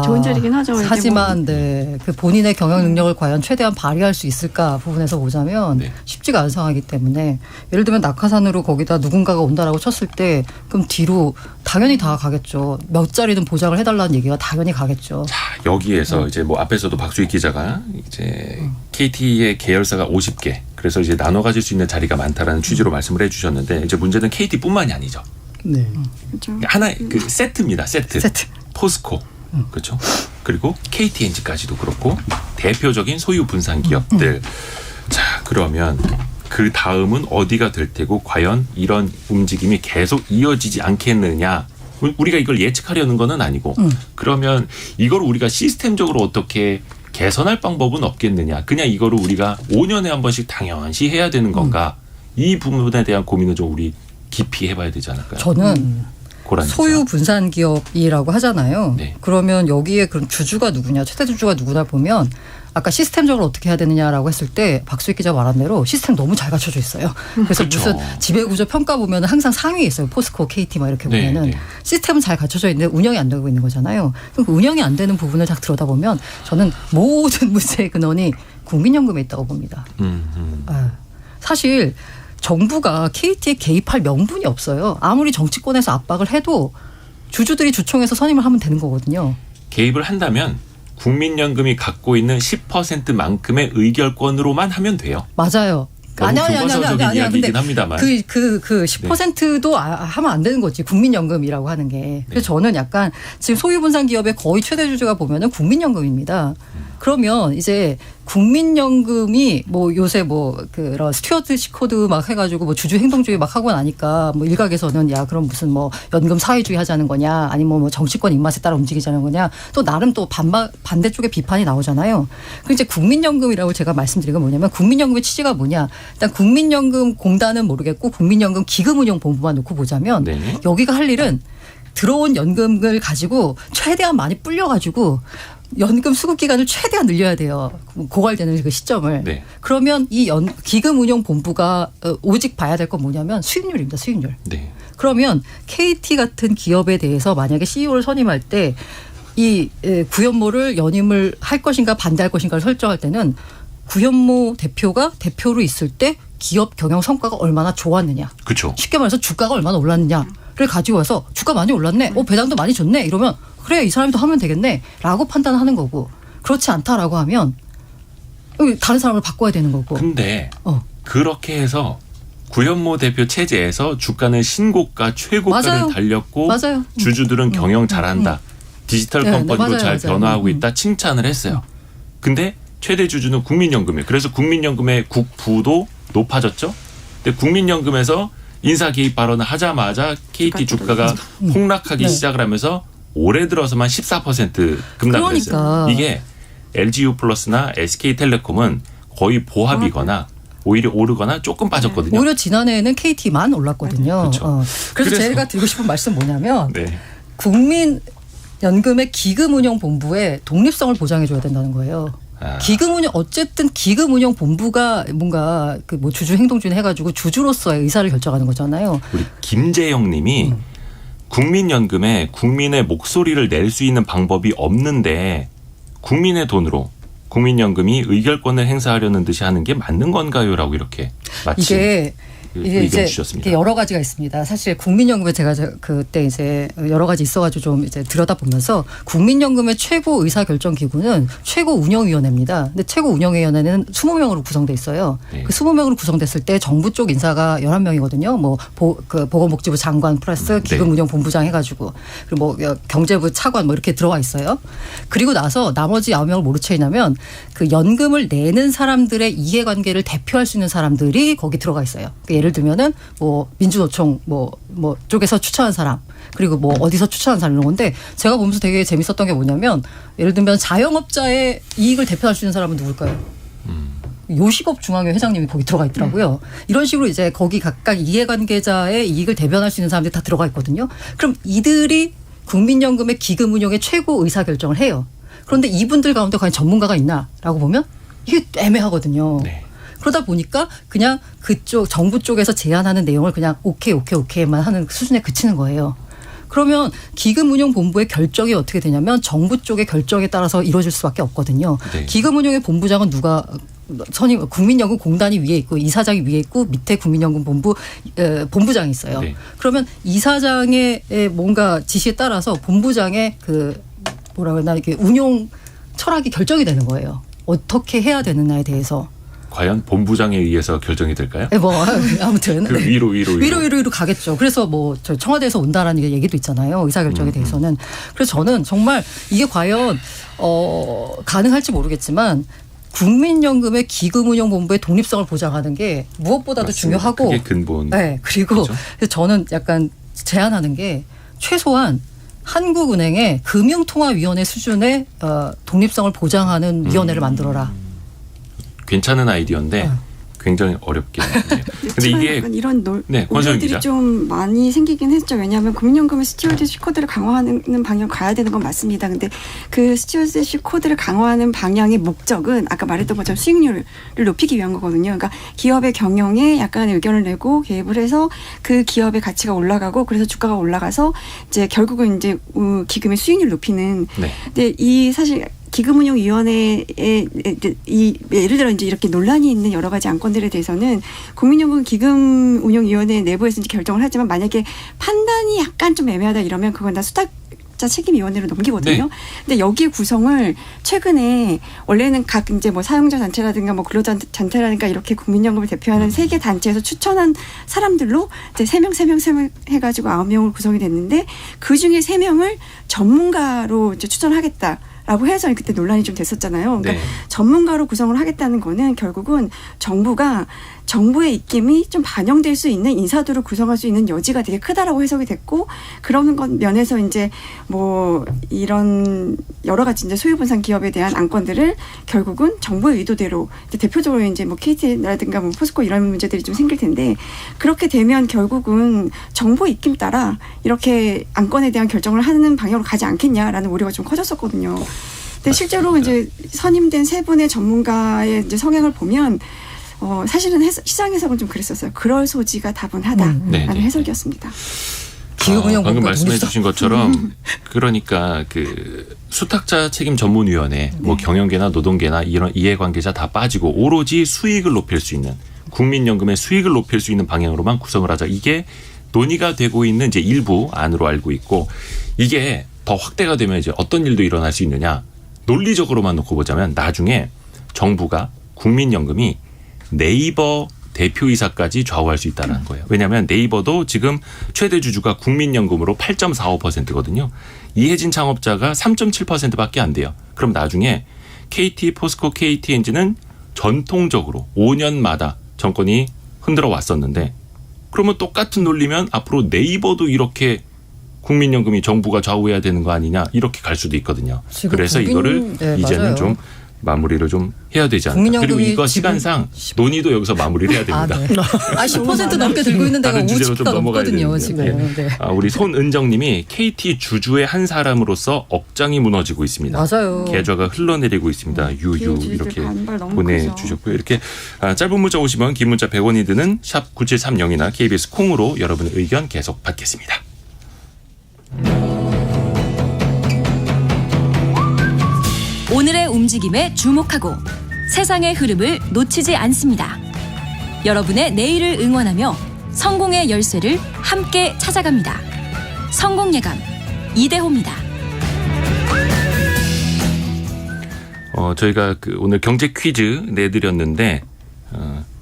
좋은 자리긴 하죠. 이게 하지만 네, 그 본인의 경영 능력을 과연 최대한 발휘할 수 있을까 부분에서 보자면 네. 쉽지가 않은 상황이기 때문에 예를 들면 낙하산으로 거기다 누군가가 온다라고 쳤을 때 그럼 뒤로 당연히 다 가겠죠. 몇 자리는 보장을 해달라는 얘기가 당연히 가겠죠. 자, 여기에서 이제 뭐 앞에서도 박수익 기자가 이제 KT의 계열사가 50개. 그래서 이제 나눠 가질 수 있는 자리가 많다라는 취지로 말씀을 해 주셨는데 이제 문제는 KT뿐만이 아니죠. 네. 그렇죠. 하나의 그 세트입니다. 세트. 세트. 포스코. 그렇죠. 그리고 KTNG까지도 그렇고 대표적인 소유 분산 기업들. 자, 그러면 그 다음은 어디가 될 테고 과연 이런 움직임이 계속 이어지지 않겠느냐. 우리가 이걸 예측하려는 건 아니고 그러면 이걸 우리가 시스템적으로 어떻게 개선할 방법은 없겠느냐. 그냥 이거를 우리가 5년에 한 번씩 당연시 해야 되는 건가. 이 부분에 대한 고민을 좀 우리 깊이 해봐야 되지 않을까요? 저는 고란 소유 분산 기업이라고 하잖아요. 네. 그러면 여기에 그럼 주주가 누구냐, 최대 주주가 누구나 보면 아까 시스템적으로 어떻게 해야 되느냐라고 했을 때 박수익 기자 말한 대로 시스템 너무 잘 갖춰져 있어요. 그래서 그렇죠. 무슨 지배구조 평가 보면 항상 상위에 있어요. 포스코, KT 막 이렇게 네, 보면은 네. 시스템은 잘 갖춰져 있는데 운영이 안 되고 있는 거잖아요. 그럼 그 운영이 안 되는 부분을 딱 들여다보면 저는 모든 문제의 근원이 국민연금에 있다고 봅니다. 사실 정부가 KT에 개입할 명분이 없어요. 아무리 정치권에서 압박을 해도 주주들이 주총에서 선임을 하면 되는 거거든요. 개입을 한다면 국민연금이 갖고 있는 10%만큼의 의결권으로만 하면 돼요. 맞아요. 너무 교과서적인 이야기이긴 근데 합니다만. 그 10%도 하면 안 되는 거지. 국민연금이라고 하는 게. 그래서 저는 약간 지금 소유분산 기업의 거의 최대 주주가 보면은 국민연금입니다. 그러면 이제 국민연금이 뭐 요새 뭐 그런 스튜어드십 코드 막 해가지고 뭐 주주 행동주의 막 하고 나니까 뭐 일각에서는 야 그럼 무슨 뭐 연금 사회주의 하자는 거냐 아니면 뭐 정치권 입맛에 따라 움직이자는 거냐 또 나름 또 반대쪽에 비판이 나오잖아요. 그 이제 국민연금이라고 제가 말씀드린 건 뭐냐면 국민연금의 취지가 뭐냐 일단 국민연금 공단은 모르겠고 국민연금 기금운용본부만 놓고 보자면 네. 여기가 할 일은 들어온 연금을 가지고 최대한 많이 불려가지고 연금 수급 기간을 최대한 늘려야 돼요. 고갈되는 그 시점을. 네. 그러면 이 기금운용본부가 오직 봐야 될 건 뭐냐면 수익률입니다. 수익률. 네. 그러면 KT 같은 기업에 대해서 만약에 CEO를 선임할 때 이 구현모를 연임을 할 것인가 반대할 것인가를 설정할 때는 구현모 대표가 대표로 있을 때 기업 경영 성과가 얼마나 좋았느냐. 그렇죠. 쉽게 말해서 주가가 얼마나 올랐느냐를 가지고 와서 주가 많이 올랐네. 배당도 많이 줬네. 이러면 그래 이 사람이 더 하면 되겠네. 라고 판단하는 거고 그렇지 않다라고 하면 다른 사람을 바꿔야 되는 거고. 근데 그렇게 해서 구현모 대표 체제에서 주가는 신고가 최고가를 맞아요. 달렸고 맞아요. 주주들은 경영 잘한다. 디지털 네, 컴퍼니로 맞아요, 잘 맞아요. 변화하고 있다 칭찬을 했어요. 근데 최대 주주는 국민연금이에요. 그래서 국민연금의 국부도 높아졌죠. 근데 국민연금에서 인사 개입 발언을 하자마자 KT 주가가 폭락하기 네. 시작을 하면서 올해 들어서만 14% 급락을 했어요. 그러니까. 이게 LGU+나 SK텔레콤은 거의 보합이거나 오히려 오르거나 조금 빠졌거든요. 오히려 지난해에는 KT만 올랐거든요. 그렇죠. 그래서 제가 드리고 싶은 말씀 뭐냐면 네. 국민연금의 기금운용본부의 독립성을 보장해줘야 된다는 거예요. 어쨌든 기금운용본부가 뭔가 뭐 주주 행동주의 해가지고 주주로서의 의사를 결정하는 거잖아요. 우리 김재영 님이 국민연금에 국민의 목소리를 낼 수 있는 방법이 없는데 국민의 돈으로 국민연금이 의결권을 행사하려는 듯이 하는 게 맞는 건가요? 라고 이렇게 마치 이게 의견 이제 주셨습니다. 여러 가지가 있습니다. 사실 국민연금에 제가 그때 이제 여러 가지 있어가지고 좀 이제 들여다보면서 국민연금의 최고 의사결정 기구는 최고운영위원회입니다. 근데 최고운영위원회는 20명으로 구성돼 있어요. 네. 그 20명으로 구성됐을 때 정부 쪽 인사가 11명이거든요. 뭐 보건복지부 장관 플러스 기금운용본부장 해가지고 그리고 뭐 경제부 차관 뭐 이렇게 들어와 있어요. 그리고 나서 나머지 9명을 뭐로 채이냐면 그 연금을 내는 사람들의 이해관계를 대표할 수 있는 사람들이 거기 들어가 있어요. 예를 들면은 뭐 민주노총 뭐 쪽에서 추천한 사람 그리고 뭐 어디서 추천한 사람 이런 건데 제가 보면서 되게 재밌었던 게 뭐냐면 예를 들면 자영업자의 이익을 대표할 수 있는 사람은 누굴까요? 요식업 중앙회 회장님이 거기 들어가 있더라고요. 이런 식으로 이제 거기 각각 이해관계자의 이익을 대변할 수 있는 사람들이 다 들어가 있거든요. 그럼 이들이 국민연금의 기금운용의 최고 의사결정을 해요. 그런데 이분들 가운데 과연 전문가가 있나라고 보면 이게 애매하거든요. 네. 그러다 보니까 그냥 그쪽 정부 쪽에서 제안하는 내용을 그냥 오케이만 하는 수준에 그치는 거예요. 그러면 기금운용본부의 결정이 어떻게 되냐면 정부 쪽의 결정에 따라서 이루어질 수밖에 없거든요. 네. 기금운용의 본부장은 누가 선임 국민연금공단이 위에 있고 이사장이 위에 있고 밑에 국민연금본부 본부장이 있어요. 네. 그러면 이사장의 뭔가 지시에 따라서 본부장의 그 뭐라고 해야 이게 운용 철학이 결정이 되는 거예요. 어떻게 해야 되느냐에 대해서. 과연 본부장에 의해서 결정이 될까요? 뭐 아무튼 그 위로 가겠죠. 그래서 뭐 청와대에서 온다라는 얘기도 있잖아요. 의사결정에 대해서는. 그래서 저는 정말 이게 과연 가능할지 모르겠지만 국민연금의 기금운용본부의 독립성을 보장하는 게 무엇보다도 맞습니다. 중요하고. 그게 근본. 네. 그리고 그렇죠? 그래서 저는 약간 제안하는 게 최소한 한국은행의 금융통화위원회 수준의 독립성을 보장하는 위원회를 만들어라. 괜찮은 아이디어인데 굉장히 어렵긴 해요. 근데 이게 이런 논의들이 좀 많이 생기긴 했죠. 왜냐하면 국민연금의 스튜어드십 코드를 강화하는 방향 가야 되는 건 맞습니다. 근데 그 스튜어드십 코드를 강화하는 방향의 목적은 아까 말했던 것처럼 수익률을 높이기 위한 거거든요. 그러니까 기업의 경영에 약간의 의견을 내고 개입을 해서 그 기업의 가치가 올라가고 그래서 주가가 올라가서 이제 결국은 이제 기금의 수익률을 높이는. 네. 근데 이 사실 기금운용위원회에 예를 들어 이제 이렇게 논란이 있는 여러 가지 안건들에 대해서는 국민연금 기금운용위원회 내부에서 이제 결정을 하지만 만약에 판단이 약간 좀 애매하다 이러면 그건 다 수탁자 책임위원회로 넘기거든요. 네. 근데 여기에 구성을 최근에 원래는 각 이제 뭐 사용자 단체라든가 뭐 근로자 단체라든가 이렇게 국민연금을 대표하는 3개 단체에서 추천한 사람들로 이제 3명 해가지고 9명을 구성이 됐는데 그 중에 3명을 전문가로 이제 추천하겠다. 라고 해서 그때 논란이 좀 됐었잖아요. 그러니까 네. 전문가로 구성을 하겠다는 거는 결국은 정부의 입김이 좀 반영될 수 있는 인사들을 구성할 수 있는 여지가 되게 크다라고 해석이 됐고 그런 것 면에서 이제 뭐 이런 여러 가지 이제 소유분산 기업에 대한 안건들을 결국은 정부의 의도대로 대표적으로 이제 뭐 KT라든가 뭐 포스코 이런 문제들이 좀 생길 텐데 그렇게 되면 결국은 정부 입김 따라 이렇게 안건에 대한 결정을 하는 방향으로 가지 않겠냐라는 우려가 좀 커졌었거든요. 근데 실제로 이제 선임된 3분의 전문가의 이제 성향을 보면 사실은 시장 해석은 좀 그랬었어요. 그럴 소지가 다분하다라는 해석이었습니다. 이거 그냥 방금 뭔가 말씀해 돈이 주신 것처럼 그러니까 그 수탁자 책임 전문위원회 뭐 경영계나 노동계나 이런 이해관계자 다 빠지고 오로지 수익을 높일 수 있는 국민연금의 수익을 높일 수 있는 방향으로만 구성을 하자. 이게 논의가 되고 있는 이제 일부 안으로 알고 있고 이게 더 확대가 되면 이제 어떤 일도 일어날 수 있느냐. 논리적으로만 놓고 보자면 나중에 정부가 국민연금이 네이버 대표이사까지 좌우할 수 있다는 거예요. 왜냐하면 네이버도 지금 최대 주주가 국민연금으로 8.45%거든요. 이해진 창업자가 3.7%밖에 안 돼요. 그럼 나중에 KT, 포스코, KT엔진은 전통적으로 5년마다 정권이 흔들어 왔었는데 그러면 똑같은 논리면 앞으로 네이버도 이렇게 국민연금이 정부가 좌우해야 되는 거 아니냐 이렇게 갈 수도 있거든요. 그래서 이거를 네, 이제는 맞아요. 좀 마무리를 좀 해야 되지 않을까. 그리고 국민연금이 이거 지금 시간상 논의도 여기서 마무리를 해야 됩니다. 아, 네. 10% 넘게 들고 있는 데가 다른 주제로 좀 50가 넘어가야 넘거든요. 되는데. 지금. 네. 우리 손은정님이 KT 주주의 한 사람으로서 억장이 무너지고 있습니다. 맞아요. 계좌가 흘러내리고 있습니다. 유유 주주들 이렇게 반발 너무 보내주셨고요. 이렇게 짧은 문자 50원, 긴 문자 100원이 드는 샵 9730이나 KBS 콩으로 여러분의 의견 계속 받겠습니다. 오늘의 움직임에 주목하고 세상의 흐름을 놓치지 않습니다. 여러분의 내일을 응원하며 성공의 열쇠를 함께 찾아갑니다. 성공예감 이대호입니다. 저희가 오늘 경제 퀴즈 내드렸는데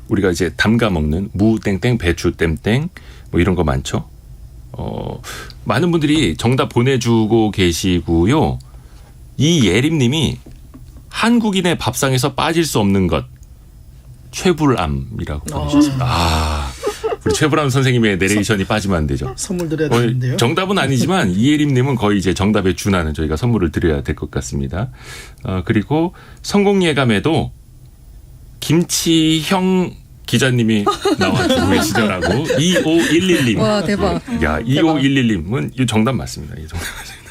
우리가 이제 담가 먹는 무 땡땡 배추 땡땡 뭐 이런 거 많죠. 많은 분들이 정답 보내주고 계시고요. 이예림님이 한국인의 밥상에서 빠질 수 없는 것 최불암이라고 보내주셨습니다. 우리 최불암 선생님의 내레이션이 빠지면 안 되죠. 선물 드려야 되는데요. 정답은 아니지만 이예림님은 거의 이제 정답에 준하는 저희가 선물을 드려야 될 것 같습니다. 그리고 성공예감에도 김치형 기자님이 나와주고 계시더라고. 2511님. 와, 대박. 야, 2511님은 이 정답 맞습니다. 이 정답 맞습니다.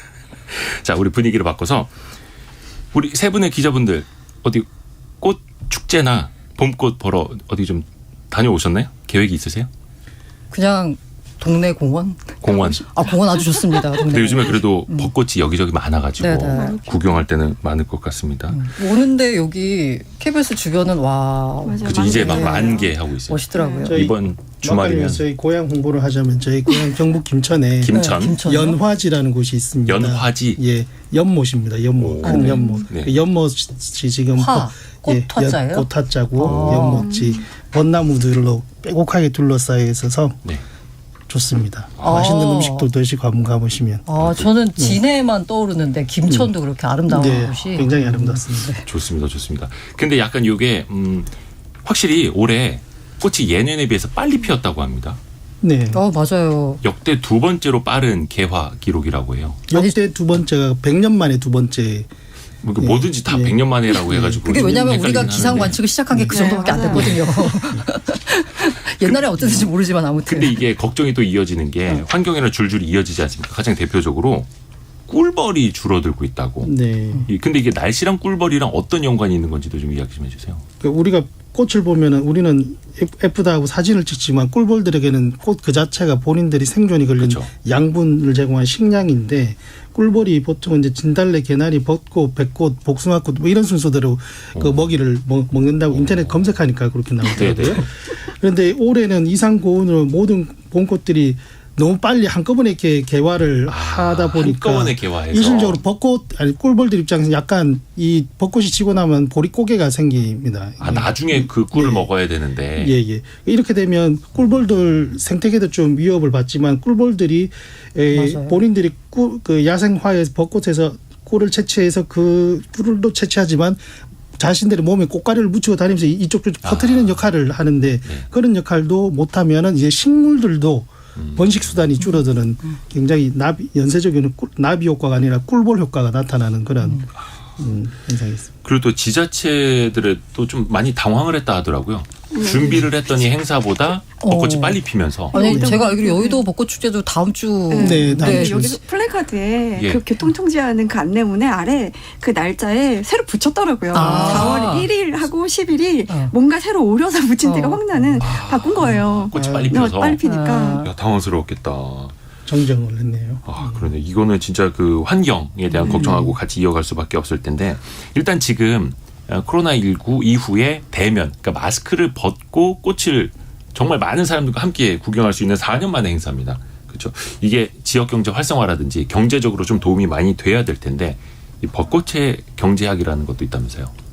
자, 우리 분위기를 바꿔서 우리 세 분의 기자분들 어디 꽃 축제나 봄꽃 보러 어디 좀 다녀오셨나요? 계획이 있으세요? 그냥 동네 공원? 공원. 공원 아주 좋습니다. 동네 근데 요즘에 공원. 그래도 벚꽃이 여기저기 많아가지고 네네. 구경할 때는 많을 것 같습니다. 오는데 여기 KBS 주변은 와 맞아요. 그죠? 이제 막 네. 만개하고 있어요. 멋있더라고요. 저희 이번 주말이면 저희 고향 홍보를 하자면 저희 고향 경북 김천에 김천. 네, 김천이요? 연화지라는 곳이 있습니다. 연화지? 예, 연못입니다. 연못. 오. 큰 연못. 네. 그 연못이 지금 화, 꽃화자예요? 꽃화자고 아. 연못지 벚나무들로 빼곡하게 둘러싸여 있어서 네. 좋습니다. 아. 맛있는 음식도 드시고 한번 가보시면. 저는 진해만 떠오르는데 김천도 그렇게 아름다운 네, 곳이 굉장히 아름답습니다. 좋습니다. 좋습니다. 근데 약간 이게 확실히 올해 꽃이 예년에 비해서 빨리 피었다고 합니다. 네. 맞아요. 역대 두 번째로 빠른 개화 기록이라고 해요. 역대 두 번째가 100년 만에 두 번째. 뭐 뭐든지 다 네. 100년 만에라고 해가지고 그게 좀 왜냐하면 우리가 헷갈리긴 기상 하는데. 관측을 시작한 게 그 정도밖에 안 맞아요. 됐거든요. 옛날에 어땠는지 모르지만 아무튼. 근데 이게 걱정이 또 이어지는 게 환경에는 줄줄이 이어지지 않습니까? 가장 대표적으로 꿀벌이 줄어들고 있다고. 네. 근데 이게 날씨랑 꿀벌이랑 어떤 연관이 있는 건지도 좀 이야기 좀 해주세요. 그러니까 우리가 꽃을 보면은 우리는 예쁘다 하고 사진을 찍지만 꿀벌들에게는 꽃 그 자체가 본인들이 생존이 걸린 그렇죠. 양분을 제공한 식량인데 꿀벌이 보통 이제 진달래, 개나리, 벚꽃, 백꽃, 복숭아꽃 뭐 이런 순서대로 그 먹이를 먹는다고 인터넷 검색하니까 그렇게 나오더라고요. 네네. 그런데 올해는 이상 고온으로 모든 봄꽃들이 너무 빨리 한꺼번에 이렇게 개화를 하다 보니까 한꺼번에 개화해서 일시적으로 꿀벌들 입장에서 약간 이 벚꽃이 지고 나면 보릿고개가 생깁니다. 나중에 그 꿀을 네. 먹어야 되는데 예. 이렇게 되면 꿀벌들 생태계도 좀 위협을 받지만 꿀벌들이 맞아요. 본인들이 그 야생화에서 벚꽃에서 꿀을 채취해서 그 꿀도 채취하지만 자신들의 몸에 꽃가루를 묻히고 다니면서 이쪽저쪽 퍼뜨리는 역할을 하는데 그런 역할도 못하면은 이제 식물들도 번식 수단이 줄어드는 굉장히 연쇄적인 나비 효과가 아니라 꿀벌 효과가 나타나는 그런 현상이 있습니다. 그리고 또 지자체들은 또 좀 많이 당황을 했다 하더라고요. 준비를 했더니 행사보다 벚꽃이 빨리 피면서 아니 제가 알기로 여의도 벚꽃 축제도 다음 주 네, 다음 주. 여기서 플래카드에 예. 그 교통통제하는 그 안내문에 아래 그 날짜에 새로 붙였더라고요. 아. 4월 1일 하고 11일 어. 뭔가 새로 오려서 붙인 데가 확 나는 바꾼 거예요. 꽃이 빨리 피어서 빨리 피니까. 야, 당황스러웠겠다. 정정을 했네요. 아, 그러네. 이거는 진짜 그 환경에 대한 걱정하고 같이 이어갈 수밖에 없을 텐데 일단 지금 코로나19 이후에 대면, 그러니까 마스크를 벗고 꽃을 정말 많은 사람들과 함께 구경할 수 있는 4년 만의 행사입니다. 그렇죠. 이게 지역 경제 활성화라든지 경제적으로 좀 도움이 많이 돼야 될 텐데 이 벚꽃의 경제학이라는 것도 있다면서요.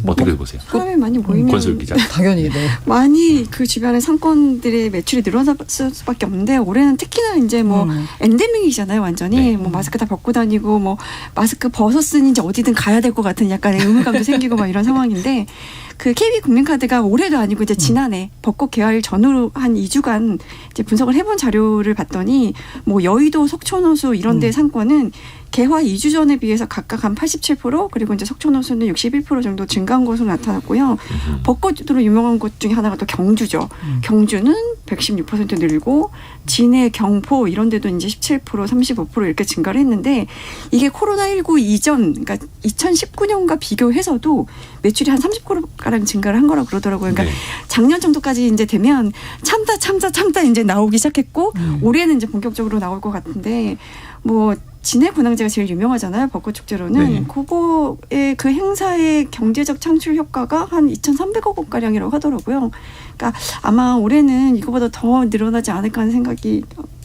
어떻게 보세요? 사람이 많이 모이면 권수일 기자. 당연히 네. 많이 그 주변의 상권들의 매출이 늘어날 수밖에 없는데 올해는 특히나 이제 뭐 엔데믹이잖아요, 완전히. 네. 뭐 마스크 다 벗고 다니고 뭐 마스크 벗었으니 이제 어디든 가야 될 것 같은 약간의 의무감도 생기고 막 이런 상황인데 그 KB 국민카드가 올해도 아니고 이제 지난해 벚꽃 개화일 전후로 한 2주간 이제 분석을 해본 자료를 봤더니 뭐 여의도, 속초노수 이런 데 상권은 개화 2주 전에 비해서 각각 한 87% 그리고 이제 속초노수는 61% 정도 증가한 것으로 나타났고요. 벚꽃으로 유명한 곳 중에 하나가 또 경주죠. 경주는 116% 늘고 진해, 경포 이런 데도 이제 17%, 35% 이렇게 증가를 했는데 이게 코로나19 이전 그러니까 2019년과 비교해서도 매출이 한 30%가량 증가를 한 거라고 그러더라고요. 그러니까 네. 작년 정도까지 이제 되면 참다 이제 나오기 시작했고 올해는 이제 본격적으로 나올 것 같은데 뭐 진해 군항제가 제일 유명하잖아요. 벚꽃 축제로는. 네. 그거의 그 행사의 경제적 창출 효과가 한 2,300억 원 가량이라고 하더라고요. 그러니까 아마 올해는 이거보다 더 늘어나지 않을까 하는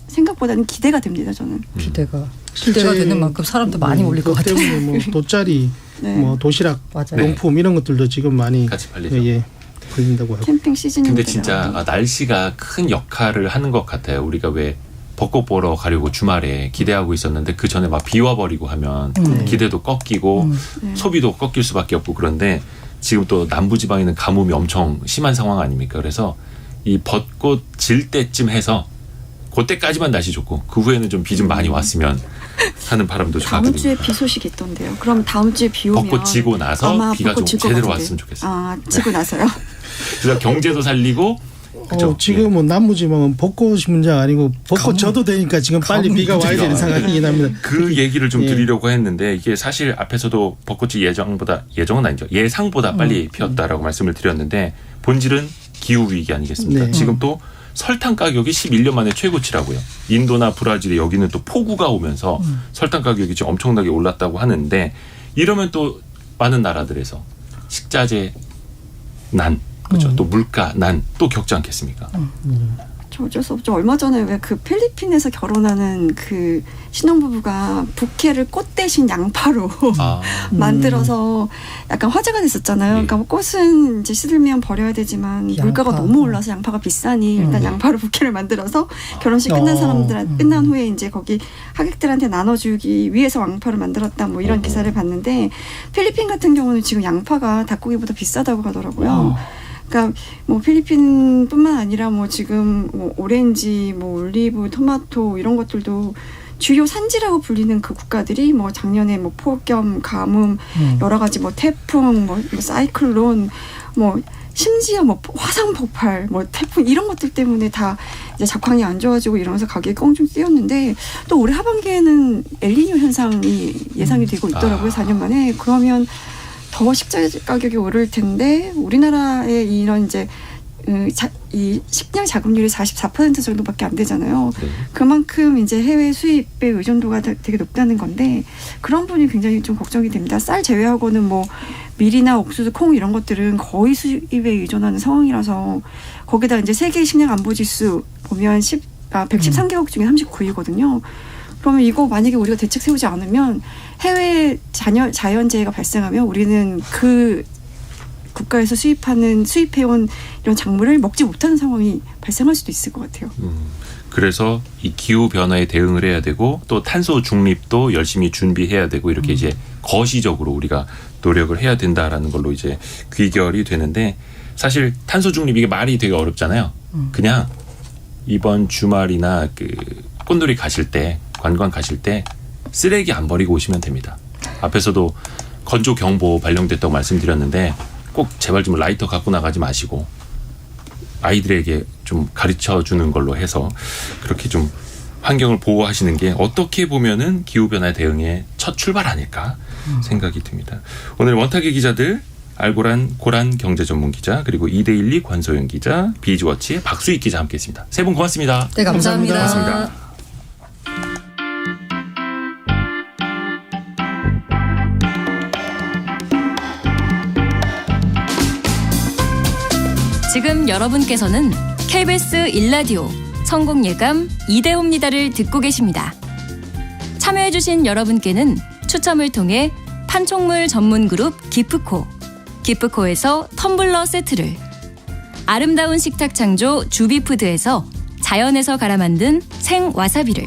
생각보다는 기대가 됩니다. 저는. 기대가 되는 만큼 사람도 많이 몰릴 것 같아요. 때문에 뭐 돗자리, 네. 뭐 도시락, 맞아요. 용품 이런 것들도 지금 많이 같이 팔리죠. 예, 팔린다고 하고. 캠핑 시즌인데. 근데 진짜 날씨가 큰 역할을 하는 것 같아요. 우리가 왜 벚꽃 보러 가려고 주말에 기대하고 있었는데 그 전에 막 비 와버리고 하면 기대도 꺾이고 소비도 꺾일 수밖에 없고 그런데 지금 또 남부지방에는 가뭄이 엄청 심한 상황 아닙니까? 그래서 이 벚꽃 질 때쯤 해서 그때까지만 날씨 좋고 그 후에는 좀 비 좀 많이 왔으면 하는 바람도 좀 다음 가거든요. 주에 비 소식이 있던데요. 그럼 다음 주에 비 오면 벚꽃 지고 나서 아마 비가 좀 벚꽃 질것 제대로 같은데. 왔으면 좋겠어요. 아, 지고 나서요? 그래서 경제도 살리고 그렇죠. 지금은 남부지방은 벚꽃이 문제가 아니고 벚꽃 져도 되니까 지금 빨리 비가 와야 되는 상황이긴 합니다. 그 얘기를 좀 예. 드리려고 했는데 이게 사실 앞에서도 벚꽃이 예정은 아니죠. 예상보다 빨리 피었다라고 말씀을 드렸는데 본질은 기후 위기 아니겠습니까? 네. 지금 또 설탕 가격이 11년 만에 최고치라고요. 인도나 브라질에 여기는 또 폭우가 오면서 설탕 가격이 좀 엄청나게 올랐다고 하는데 이러면 또 많은 나라들에서 식자재 난 그렇죠. 또 물가 난 또 겪지 않겠습니까? 저 어쩔 수 없죠. 얼마 전에 왜 그 필리핀에서 결혼하는 그 신혼부부가 부케를 꽃 대신 양파로 아, 만들어서 약간 화제가 됐었잖아요. 예. 그러니까 뭐 꽃은 이제 시들면 버려야 되지만 물가가 양파. 너무 올라서 양파가 비싸니 일단 양파로 부케를 만들어서 결혼식 끝난 사람들 끝난 후에 이제 거기 하객들한테 나눠주기 위해서 양파를 만들었다 뭐 이런 기사를 봤는데 필리핀 같은 경우는 지금 양파가 닭고기보다 비싸다고 하더라고요. 그러니까 뭐 필리핀뿐만 아니라 뭐 지금 뭐 오렌지, 뭐 올리브, 토마토 이런 것들도 주요 산지라고 불리는 그 국가들이 뭐 작년에 뭐 폭염, 가뭄, 여러 가지 뭐 태풍, 뭐 사이클론, 뭐 심지어 뭐 화산 폭발, 뭐 태풍 이런 것들 때문에 다 이제 작황이 안 좋아지고 이러면서 가격이 껑충 뛰었는데 또 올해 하반기에는 엘니뇨 현상이 예상이 되고 있더라고요. 4년 만에. 그러면 더 식재 가격이 오를 텐데 우리나라의 이런 이제 이 식량 자급률이 44% 정도밖에 안 되잖아요. 네. 그만큼 이제 해외 수입의 의존도가 되게 높다는 건데 그런 부분이 굉장히 좀 걱정이 됩니다. 쌀 제외하고는 뭐 밀이나 옥수수, 콩 이런 것들은 거의 수입에 의존하는 상황이라서 거기다 이제 세계 식량 안보 지수 보면 113개국 중에 39위거든요. 그러면 이거 만약에 우리가 대책 세우지 않으면 해외 자연재해가 발생하면 우리는 그 국가에서 수입해온 이런 작물을 먹지 못하는 상황이 발생할 수도 있을 것 같아요. 그래서 이 기후 변화에 대응을 해야 되고 또 탄소 중립도 열심히 준비해야 되고 이렇게 이제 거시적으로 우리가 노력을 해야 된다라는 걸로 이제 귀결이 되는데 사실 탄소 중립 이게 말이 되게 어렵잖아요. 그냥 이번 주말이나 그 꽃놀이 가실 때 관광 가실 때 쓰레기 안 버리고 오시면 됩니다. 앞에서도 건조 경보 발령됐다고 말씀드렸는데 꼭 제발 좀 라이터 갖고 나가지 마시고 아이들에게 좀 가르쳐 주는 걸로 해서 그렇게 좀 환경을 보호하시는 게 어떻게 보면은 기후변화 대응의 첫 출발 아닐까 생각이 듭니다. 오늘 원탁의 기자들 알고란 고란 경제전문기자 그리고 이데일리 권소영 기자 비즈워치의 박수익 기자 함께했습니다. 세 분 고맙습니다. 네, 감사합니다. 고맙습니다. 여러분께서는 KBS 1라디오 성공예감 이대호입니다를 듣고 계십니다. 참여해주신 여러분께는 추첨을 통해 판촉물 전문 그룹 기프코에서 텀블러 세트를, 아름다운 식탁 창조 주비푸드에서 자연에서 갈아 만든 생와사비를,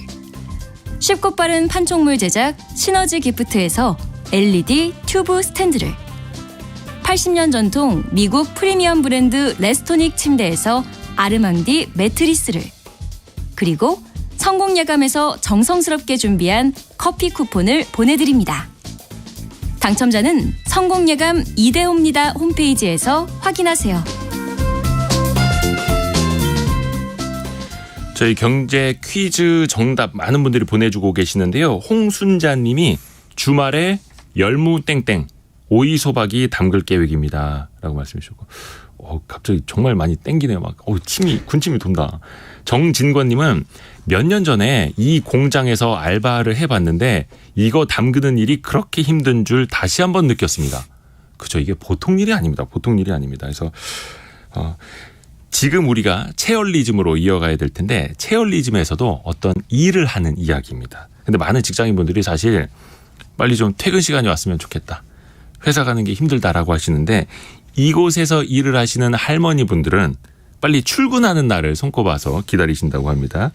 쉽고 빠른 판촉물 제작 시너지 기프트에서 LED 튜브 스탠드를, 80년 전통 미국 프리미엄 브랜드 레스토닉 침대에서 아르망디 매트리스를, 그리고 성공예감에서 정성스럽게 준비한 커피 쿠폰을 보내드립니다. 당첨자는 성공예감 이대호입니다 홈페이지에서 확인하세요. 저희 경제 퀴즈 정답 많은 분들이 보내주고 계시는데요. 홍순자 님이 주말에 열무 땡땡 오이 소박이 담글 계획입니다. 라고 말씀해 주셨고, 갑자기 정말 많이 땡기네요. 막, 군침이 돈다. 정진권 님은 몇 년 전에 이 공장에서 알바를 해봤는데 이거 담그는 일이 그렇게 힘든 줄 다시 한번 느꼈습니다. 그죠. 이게 보통 일이 아닙니다. 보통 일이 아닙니다. 그래서, 지금 우리가 체얼리즘으로 이어가야 될 텐데 체얼리즘에서도 어떤 일을 하는 이야기입니다. 근데 많은 직장인분들이 사실 빨리 좀 퇴근 시간이 왔으면 좋겠다. 회사 가는 게 힘들다라고 하시는데 이곳에서 일을 하시는 할머니분들은 빨리 출근하는 날을 손꼽아서 기다리신다고 합니다.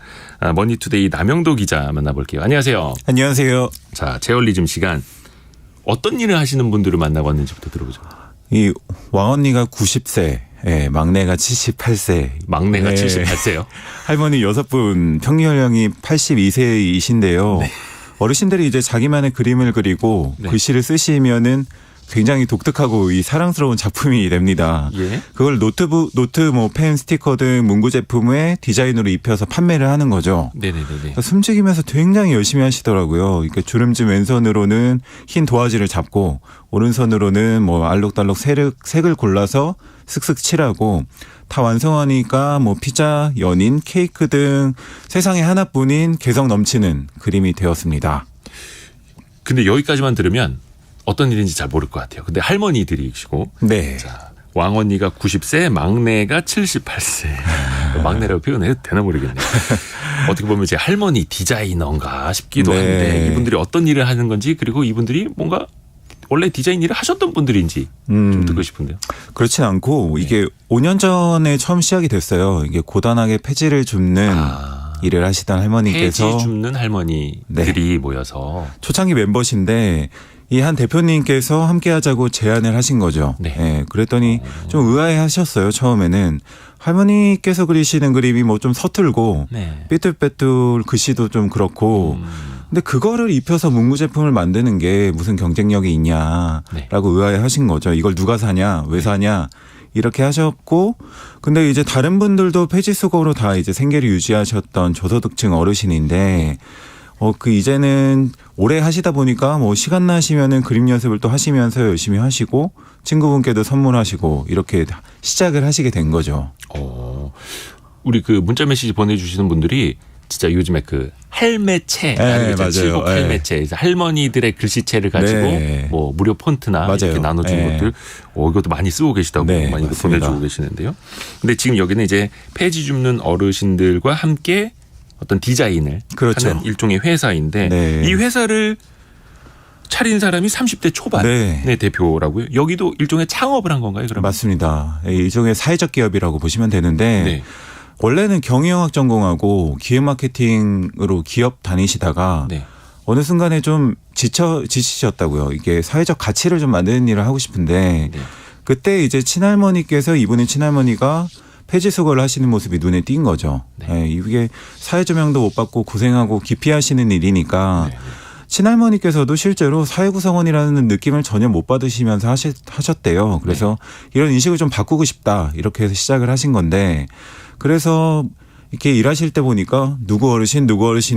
머니투데이 남영도 기자 만나볼게요. 안녕하세요. 안녕하세요. 자, 체얼리즘 시간. 어떤 일을 하시는 분들을 만나고 왔는지부터 들어보죠. 이 왕언니가 90세, 막내가 78세. 막내가 78세요? 할머니 6분, 평균 연령이 82세이신데요. 네. 어르신들이 이제 자기만의 그림을 그리고 네. 글씨를 쓰시면은 굉장히 독특하고 이 사랑스러운 작품이 됩니다. 예. 그걸 노트, 펜, 스티커 등 문구 제품에 디자인으로 입혀서 판매를 하는 거죠. 네네네. 숨죽이면서 굉장히 열심히 하시더라고요. 그러니까 주름진 왼손으로는 흰 도화지를 잡고 오른손으로는 뭐 알록달록 색을 골라서 슥슥 칠하고 다 완성하니까 뭐 피자, 연인, 케이크 등 세상에 하나뿐인 개성 넘치는 그림이 되었습니다. 근데 여기까지만 들으면 어떤 일인지 잘 모를 것 같아요. 근데 할머니들이시고. 네. 자, 왕언니가 90세, 막내가 78세. 막내라고 표현해도 되나 모르겠네요. 어떻게 보면 이제 할머니 디자이너인가 싶기도 네. 한데 이분들이 어떤 일을 하는 건지, 그리고 이분들이 뭔가 원래 디자인 일을 하셨던 분들인지 좀 듣고 싶은데요. 그렇진 않고 이게 5년 전에 처음 시작이 됐어요. 이게 고단하게 폐지를 줍는 일을 하시던 할머니께서 폐지 줍는 할머니들이 모여서 초창기 멤버신데 이 한 대표님께서 함께 하자고 제안을 하신 거죠. 네. 그랬더니 좀 의아해 하셨어요. 처음에는. 할머니께서 그리시는 그림이 뭐 좀 서툴고 네. 삐뚤빼뚤 글씨도 좀 그렇고 근데 그거를 입혀서 문구 제품을 만드는 게 무슨 경쟁력이 있냐라고 네. 의아해 하신 거죠. 이걸 누가 사냐, 왜 사냐 이렇게 하셨고, 근데 이제 다른 분들도 폐지 수거로 다 이제 생계를 유지하셨던 저소득층 어르신인데, 그 이제는 오래 하시다 보니까 뭐 시간 나시면은 그림 연습을 또 하시면서 열심히 하시고 친구분께도 선물하시고 이렇게 시작을 하시게 된 거죠. 우리 그 문자 메시지 보내주시는 분들이 진짜 요즘에 그 할매체, 네, 맞아요. 칠곡 할매체, 할머니들의 글씨체를 가지고 네. 뭐 무료 폰트나 맞아요. 이렇게 나눠주는 네. 것들, 이것도 많이 쓰고 계시다고 네, 많이 맞습니다. 보내주고 계시는데요. 근데 지금 여기는 이제 폐지 줍는 어르신들과 함께 어떤 디자인을 그렇죠. 하는 일종의 회사인데 네. 이 회사를 차린 사람이 30대 초반의 네. 대표라고요. 여기도 일종의 창업을 한 건가요? 그러면? 맞습니다. 일종의 사회적 기업이라고 보시면 되는데 네. 원래는 경영학 전공하고 기획 마케팅으로 기업 다니시다가 네. 어느 순간에 좀 지치셨다고요. 이게 사회적 가치를 좀 만드는 일을 하고 싶은데 네. 그때 이제 친할머니께서 이분의 친할머니가 폐지 수거를 하시는 모습이 눈에 띈 거죠. 네. 이게 사회 조명도 못 받고 고생하고 기피하시는 일이니까 네. 친할머니께서도 실제로 사회구성원이라는 느낌을 전혀 못 받으시면서 하셨대요. 그래서 이런 인식을 좀 바꾸고 싶다 이렇게 해서 시작을 하신 건데, 그래서 이렇게 일하실 때 보니까 누구 어르신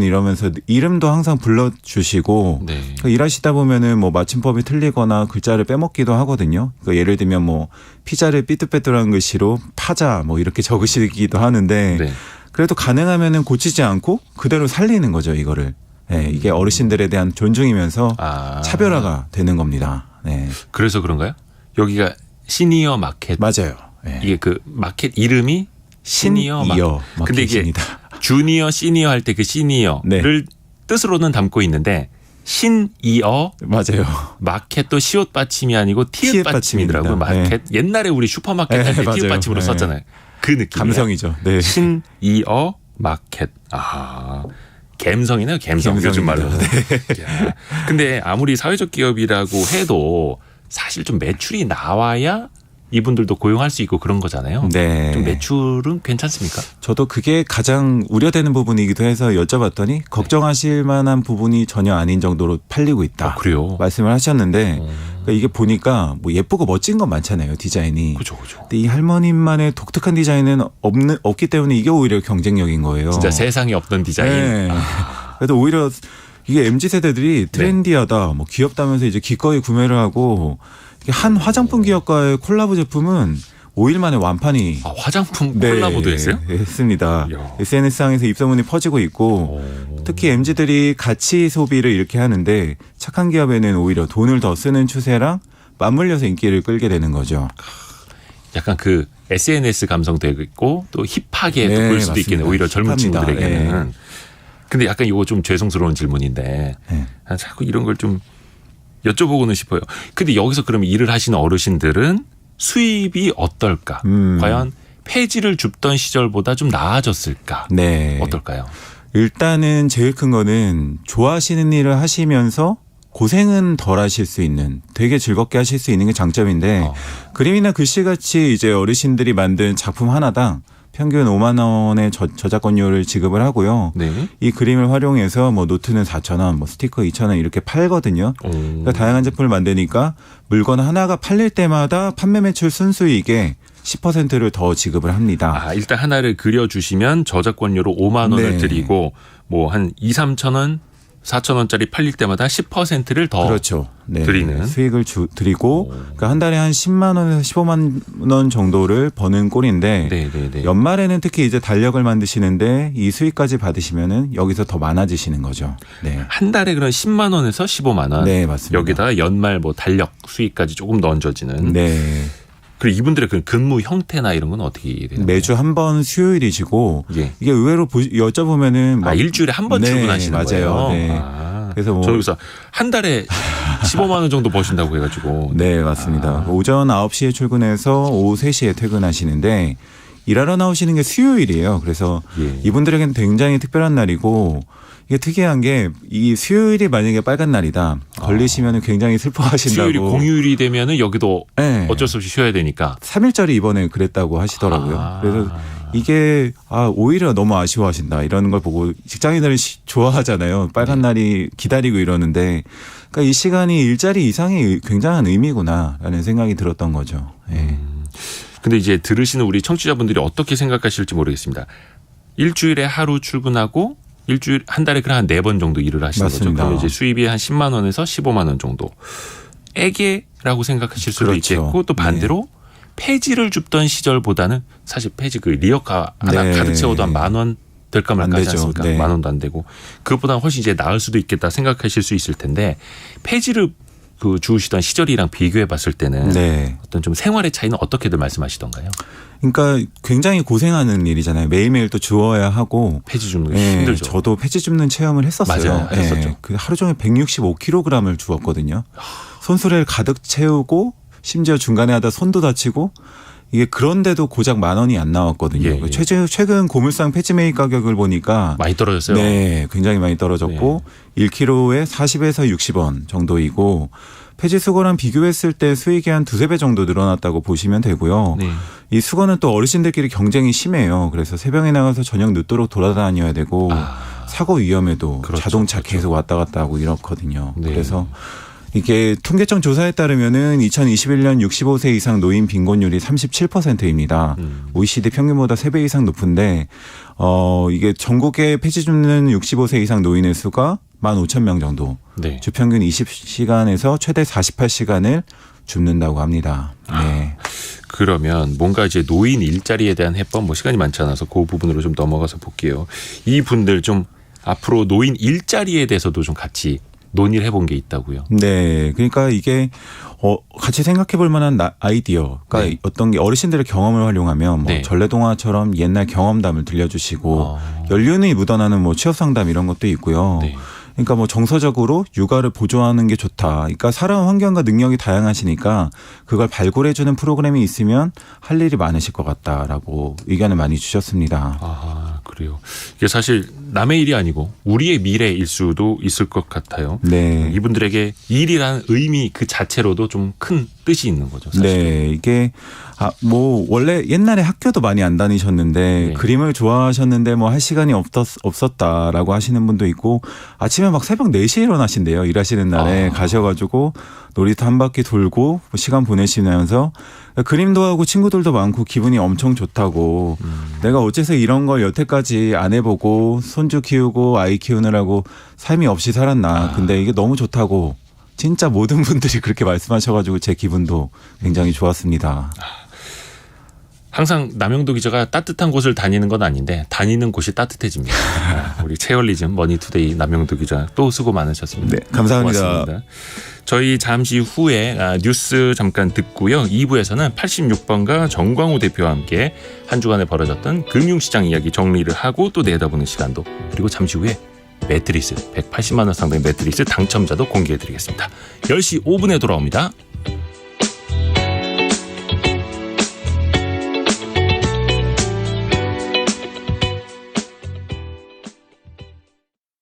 이러면서 이름도 항상 불러주시고 네. 일하시다 보면은 뭐 맞춤법이 틀리거나 글자를 빼먹기도 하거든요. 그러니까 예를 들면 뭐 피자를 삐뚤빼뚤한 글씨로 파자 뭐 이렇게 적으시기도 하는데 네. 그래도 가능하면은 고치지 않고 그대로 살리는 거죠, 이거를. 네, 이게 어르신들에 대한 존중이면서 차별화가 되는 겁니다. 네. 그래서 그런가요? 여기가 시니어 마켓. 맞아요. 네. 이게 그 마켓 이름이 시니어 근데 이게 마켓입니다. 주니어, 시니어 할 때 그 시니어를 네. 뜻으로는 담고 있는데 신이어 맞아요. 마켓도 시옷 받침이 아니고 티읕 티읕 받침이더라고요. 받침입니다. 마켓 옛날에 우리 슈퍼마켓 할 때 네, 티읕 맞아요. 받침으로 네. 썼잖아요. 그 느낌. 감성이죠. 네. 신이어 마켓. 아. 갬성이네요. 갬성. 요즘 말로. 네. 야. 근데 아무리 사회적 기업이라고 해도 사실 좀 매출이 나와야 이분들도 고용할 수 있고 그런 거잖아요. 네. 좀 매출은 괜찮습니까? 저도 그게 가장 우려되는 부분이기도 해서 여쭤봤더니 걱정하실 만한 부분이 전혀 아닌 정도로 팔리고 있다. 그래요. 말씀을 하셨는데 그러니까 이게 보니까 뭐 예쁘고 멋진 건 많잖아요. 디자인이. 그죠. 근데 이 할머님만의 독특한 디자인은 없기 때문에 이게 오히려 경쟁력인 거예요. 진짜 세상에 없던 디자인. 네. 그래도 오히려 이게 MZ세대들이 트렌디하다, 뭐 귀엽다면서 이제 기꺼이 구매를 하고 한 화장품 기업과의 콜라보 제품은 5일 만에 완판이 아, 화장품 콜라보도 했어요? 네, 했습니다. 이야. SNS상에서 입소문이 퍼지고 있고 특히 MZ들이 가치 소비를 이렇게 하는데 착한 기업에는 오히려 돈을 더 쓰는 추세랑 맞물려서 인기를 끌게 되는 거죠. 약간 그 SNS 감성도 있고 또 힙하게 네, 또 볼 수도 있겠네요. 맞습니다. 오히려 젊은 힙합니다. 친구들에게는. 네. 근데 약간 이거 좀 죄송스러운 질문인데 네. 자꾸 이런 걸 좀 여쭤보고는 싶어요. 근데 여기서 그럼 일을 하시는 어르신들은 수입이 어떨까? 과연 폐지를 줍던 시절보다 좀 나아졌을까? 네. 어떨까요? 일단은 제일 큰 거는 좋아하시는 일을 하시면서 고생은 덜 하실 수 있는 되게 즐겁게 하실 수 있는 게 장점인데 그림이나 글씨같이 이제 어르신들이 만든 작품 하나당 평균 5만 원의 저작권료를 지급을 하고요. 네. 이 그림을 활용해서 뭐 노트는 4,000원, 뭐 스티커 2,000원 이렇게 팔거든요. 그러니까 다양한 제품을 만드니까 물건 하나가 팔릴 때마다 판매 매출 순수익의 10%를 더 지급을 합니다. 아, 일단 하나를 그려주시면 저작권료로 5만 원을 네. 드리고 뭐 한 2, 3천 원, 4천 원짜리 팔릴 때마다 10%를 더 그렇죠. 네. 드리는. 수익을 드리고 그러니까 한 달에 한 10만 원에서 15만 원 정도를 버는 꼴인데 네. 연말에는 특히 이제 달력을 만드시는데 이 수익까지 받으시면은 여기서 더 많아지시는 거죠. 네. 한 달에 그런 10만 원에서 15만 원. 네, 맞습니다. 여기다가 연말 뭐 달력 수익까지 조금 더 얹어지는. 네. 그리고 이분들의 그 근무 형태나 이런 건 어떻게 되나요? 매주 한 번 수요일이시고 예. 이게 의외로 여쭤보면은 막 일주일에 한 번 네, 출근하시는 맞아요. 거예요. 네. 아, 그래서 뭐 저는 여기서 한 달에 15만 원 정도 버신다고 해가지고. 네, 맞습니다. 오전 9시에 출근해서 오후 3시에 퇴근하시는데 일하러 나오시는 게 수요일이에요. 그래서 예. 이분들에게는 굉장히 특별한 날이고 이게 특이한 게 이 수요일이 만약에 빨간 날이다. 걸리시면 굉장히 슬퍼하신다고. 수요일이 공휴일이 되면은 여기도 네. 어쩔 수 없이 쉬어야 되니까. 3일짜리 이번에 그랬다고 하시더라고요. 아. 그래서 이게 오히려 너무 아쉬워하신다. 이런 걸 보고 직장인들은 좋아하잖아요. 빨간 날이 기다리고 이러는데 그러니까 이 시간이 일자리 이상의 굉장한 의미구나라는 생각이 들었던 거죠. 네. 근데 이제 들으시는 우리 청취자분들이 어떻게 생각하실지 모르겠습니다. 일주일에 하루 출근하고 일주일 한 달에 그냥 한 4번 정도 일을 하시는 맞습니다. 거죠. 그러면 이제 수입이 한 10만 원에서 15만 원 정도. 애게라고 생각하실 수도 그렇죠. 있겠고 또 반대로 폐지를 줍던 시절보다는 사실 폐지 그 리어카 하나 네. 가득 채워도 한 만 원 될까 말까 안 하지 되죠. 않습니까? 네. 만 원도 안 되고 그것보다는 훨씬 이제 나을 수도 있겠다 생각하실 수 있을 텐데 폐지를 그 주우시던 시절이랑 비교해 봤을 때는 네. 어떤 좀 생활의 차이는 어떻게들 말씀하시던가요? 그러니까 굉장히 고생하는 일이잖아요. 매일매일 또 주워야 하고. 폐지 줍는 게 네, 힘들죠. 저도 폐지 줍는 체험을 했었어요. 맞아요. 했었죠. 그 하루 종일 165kg을 주웠거든요. 손수레를 가득 채우고 심지어 중간에 하다 손도 다치고 이게 그런데도 고작 만 원이 안 나왔거든요. 예, 예. 최근 고물상 폐지 매입 가격을 보니까 많이 떨어졌어요. 네, 굉장히 많이 떨어졌고 1kg에 40에서 60원 정도이고 폐지 수거랑 비교했을 때 수익이 한 2-3배 정도 늘어났다고 보시면 되고요. 네. 이 수거는 또 어르신들끼리 경쟁이 심해요. 그래서 새벽에 나가서 저녁 늦도록 돌아다녀야 되고 사고 위험에도 그렇죠, 자동차 그렇죠. 계속 왔다 갔다 하고 이렇거든요. 네. 그래서 이게 통계청 조사에 따르면은 2021년 65세 이상 노인 빈곤율이 37%입니다. OECD 평균보다 3배 이상 높은데 이게 전국에 폐지 줍는 65세 이상 노인의 수가 15,000명 정도. 네. 주평균 20시간에서 최대 48시간을 줍는다고 합니다. 네. 그러면 뭔가 이제 노인 일자리에 대한 해법 뭐 시간이 많지 않아서 그 부분으로 좀 넘어가서 볼게요. 이 분들 좀 앞으로 노인 일자리에 대해서도 좀 같이 논의를 해본 게 있다고요. 네, 그러니까 이게 같이 생각해볼 만한 아이디어가 네. 어떤 게 어르신들의 경험을 활용하면 뭐 네. 전래동화처럼 옛날 경험담을 들려주시고 연륜이 묻어나는 뭐 취업 상담 이런 것도 있고요. 네. 그러니까 뭐 정서적으로 육아를 보조하는 게 좋다. 그러니까 살아온 환경과 능력이 다양하시니까 그걸 발굴해주는 프로그램이 있으면 할 일이 많으실 것 같다라고 의견을 많이 주셨습니다. 아, 그래요. 이게 사실 남의 일이 아니고 우리의 미래일 수도 있을 것 같아요. 네. 이분들에게 일이라는 의미 그 자체로도 좀 큰 뜻이 있는 거죠. 사실. 네, 이게 뭐 원래 옛날에 학교도 많이 안 다니셨는데 네. 그림을 좋아하셨는데 뭐 할 시간이 없었다라고 하시는 분도 있고 아침에 막 새벽 4시에 일어나신대요. 일하시는 날에 가셔가지고 놀이터 한 바퀴 돌고 시간 보내시면서 그림도 하고 친구들도 많고 기분이 엄청 좋다고 내가 어째서 이런 걸 여태까지 안 해보고 손주 키우고 아이 키우느라고 삶이 없이 살았나. 근데 이게 너무 좋다고 진짜 모든 분들이 그렇게 말씀하셔가지고 제 기분도 굉장히 좋았습니다. 항상 남영도 기자가 따뜻한 곳을 다니는 건 아닌데 다니는 곳이 따뜻해집니다. 우리 체얼리즘 머니투데이 남영도 기자 또 수고 많으셨습니다. 네, 감사합니다. 고맙습니다. 저희 잠시 후에 뉴스 잠깐 듣고요. 2부에서는 86번가 정광우 대표와 함께 한 주간에 벌어졌던 금융시장 이야기 정리를 하고 또 내다보는 시간도 그리고 잠시 후에 매트리스 180만 원 상당의 매트리스 당첨자도 공개해드리겠습니다. 10시 5분에 돌아옵니다.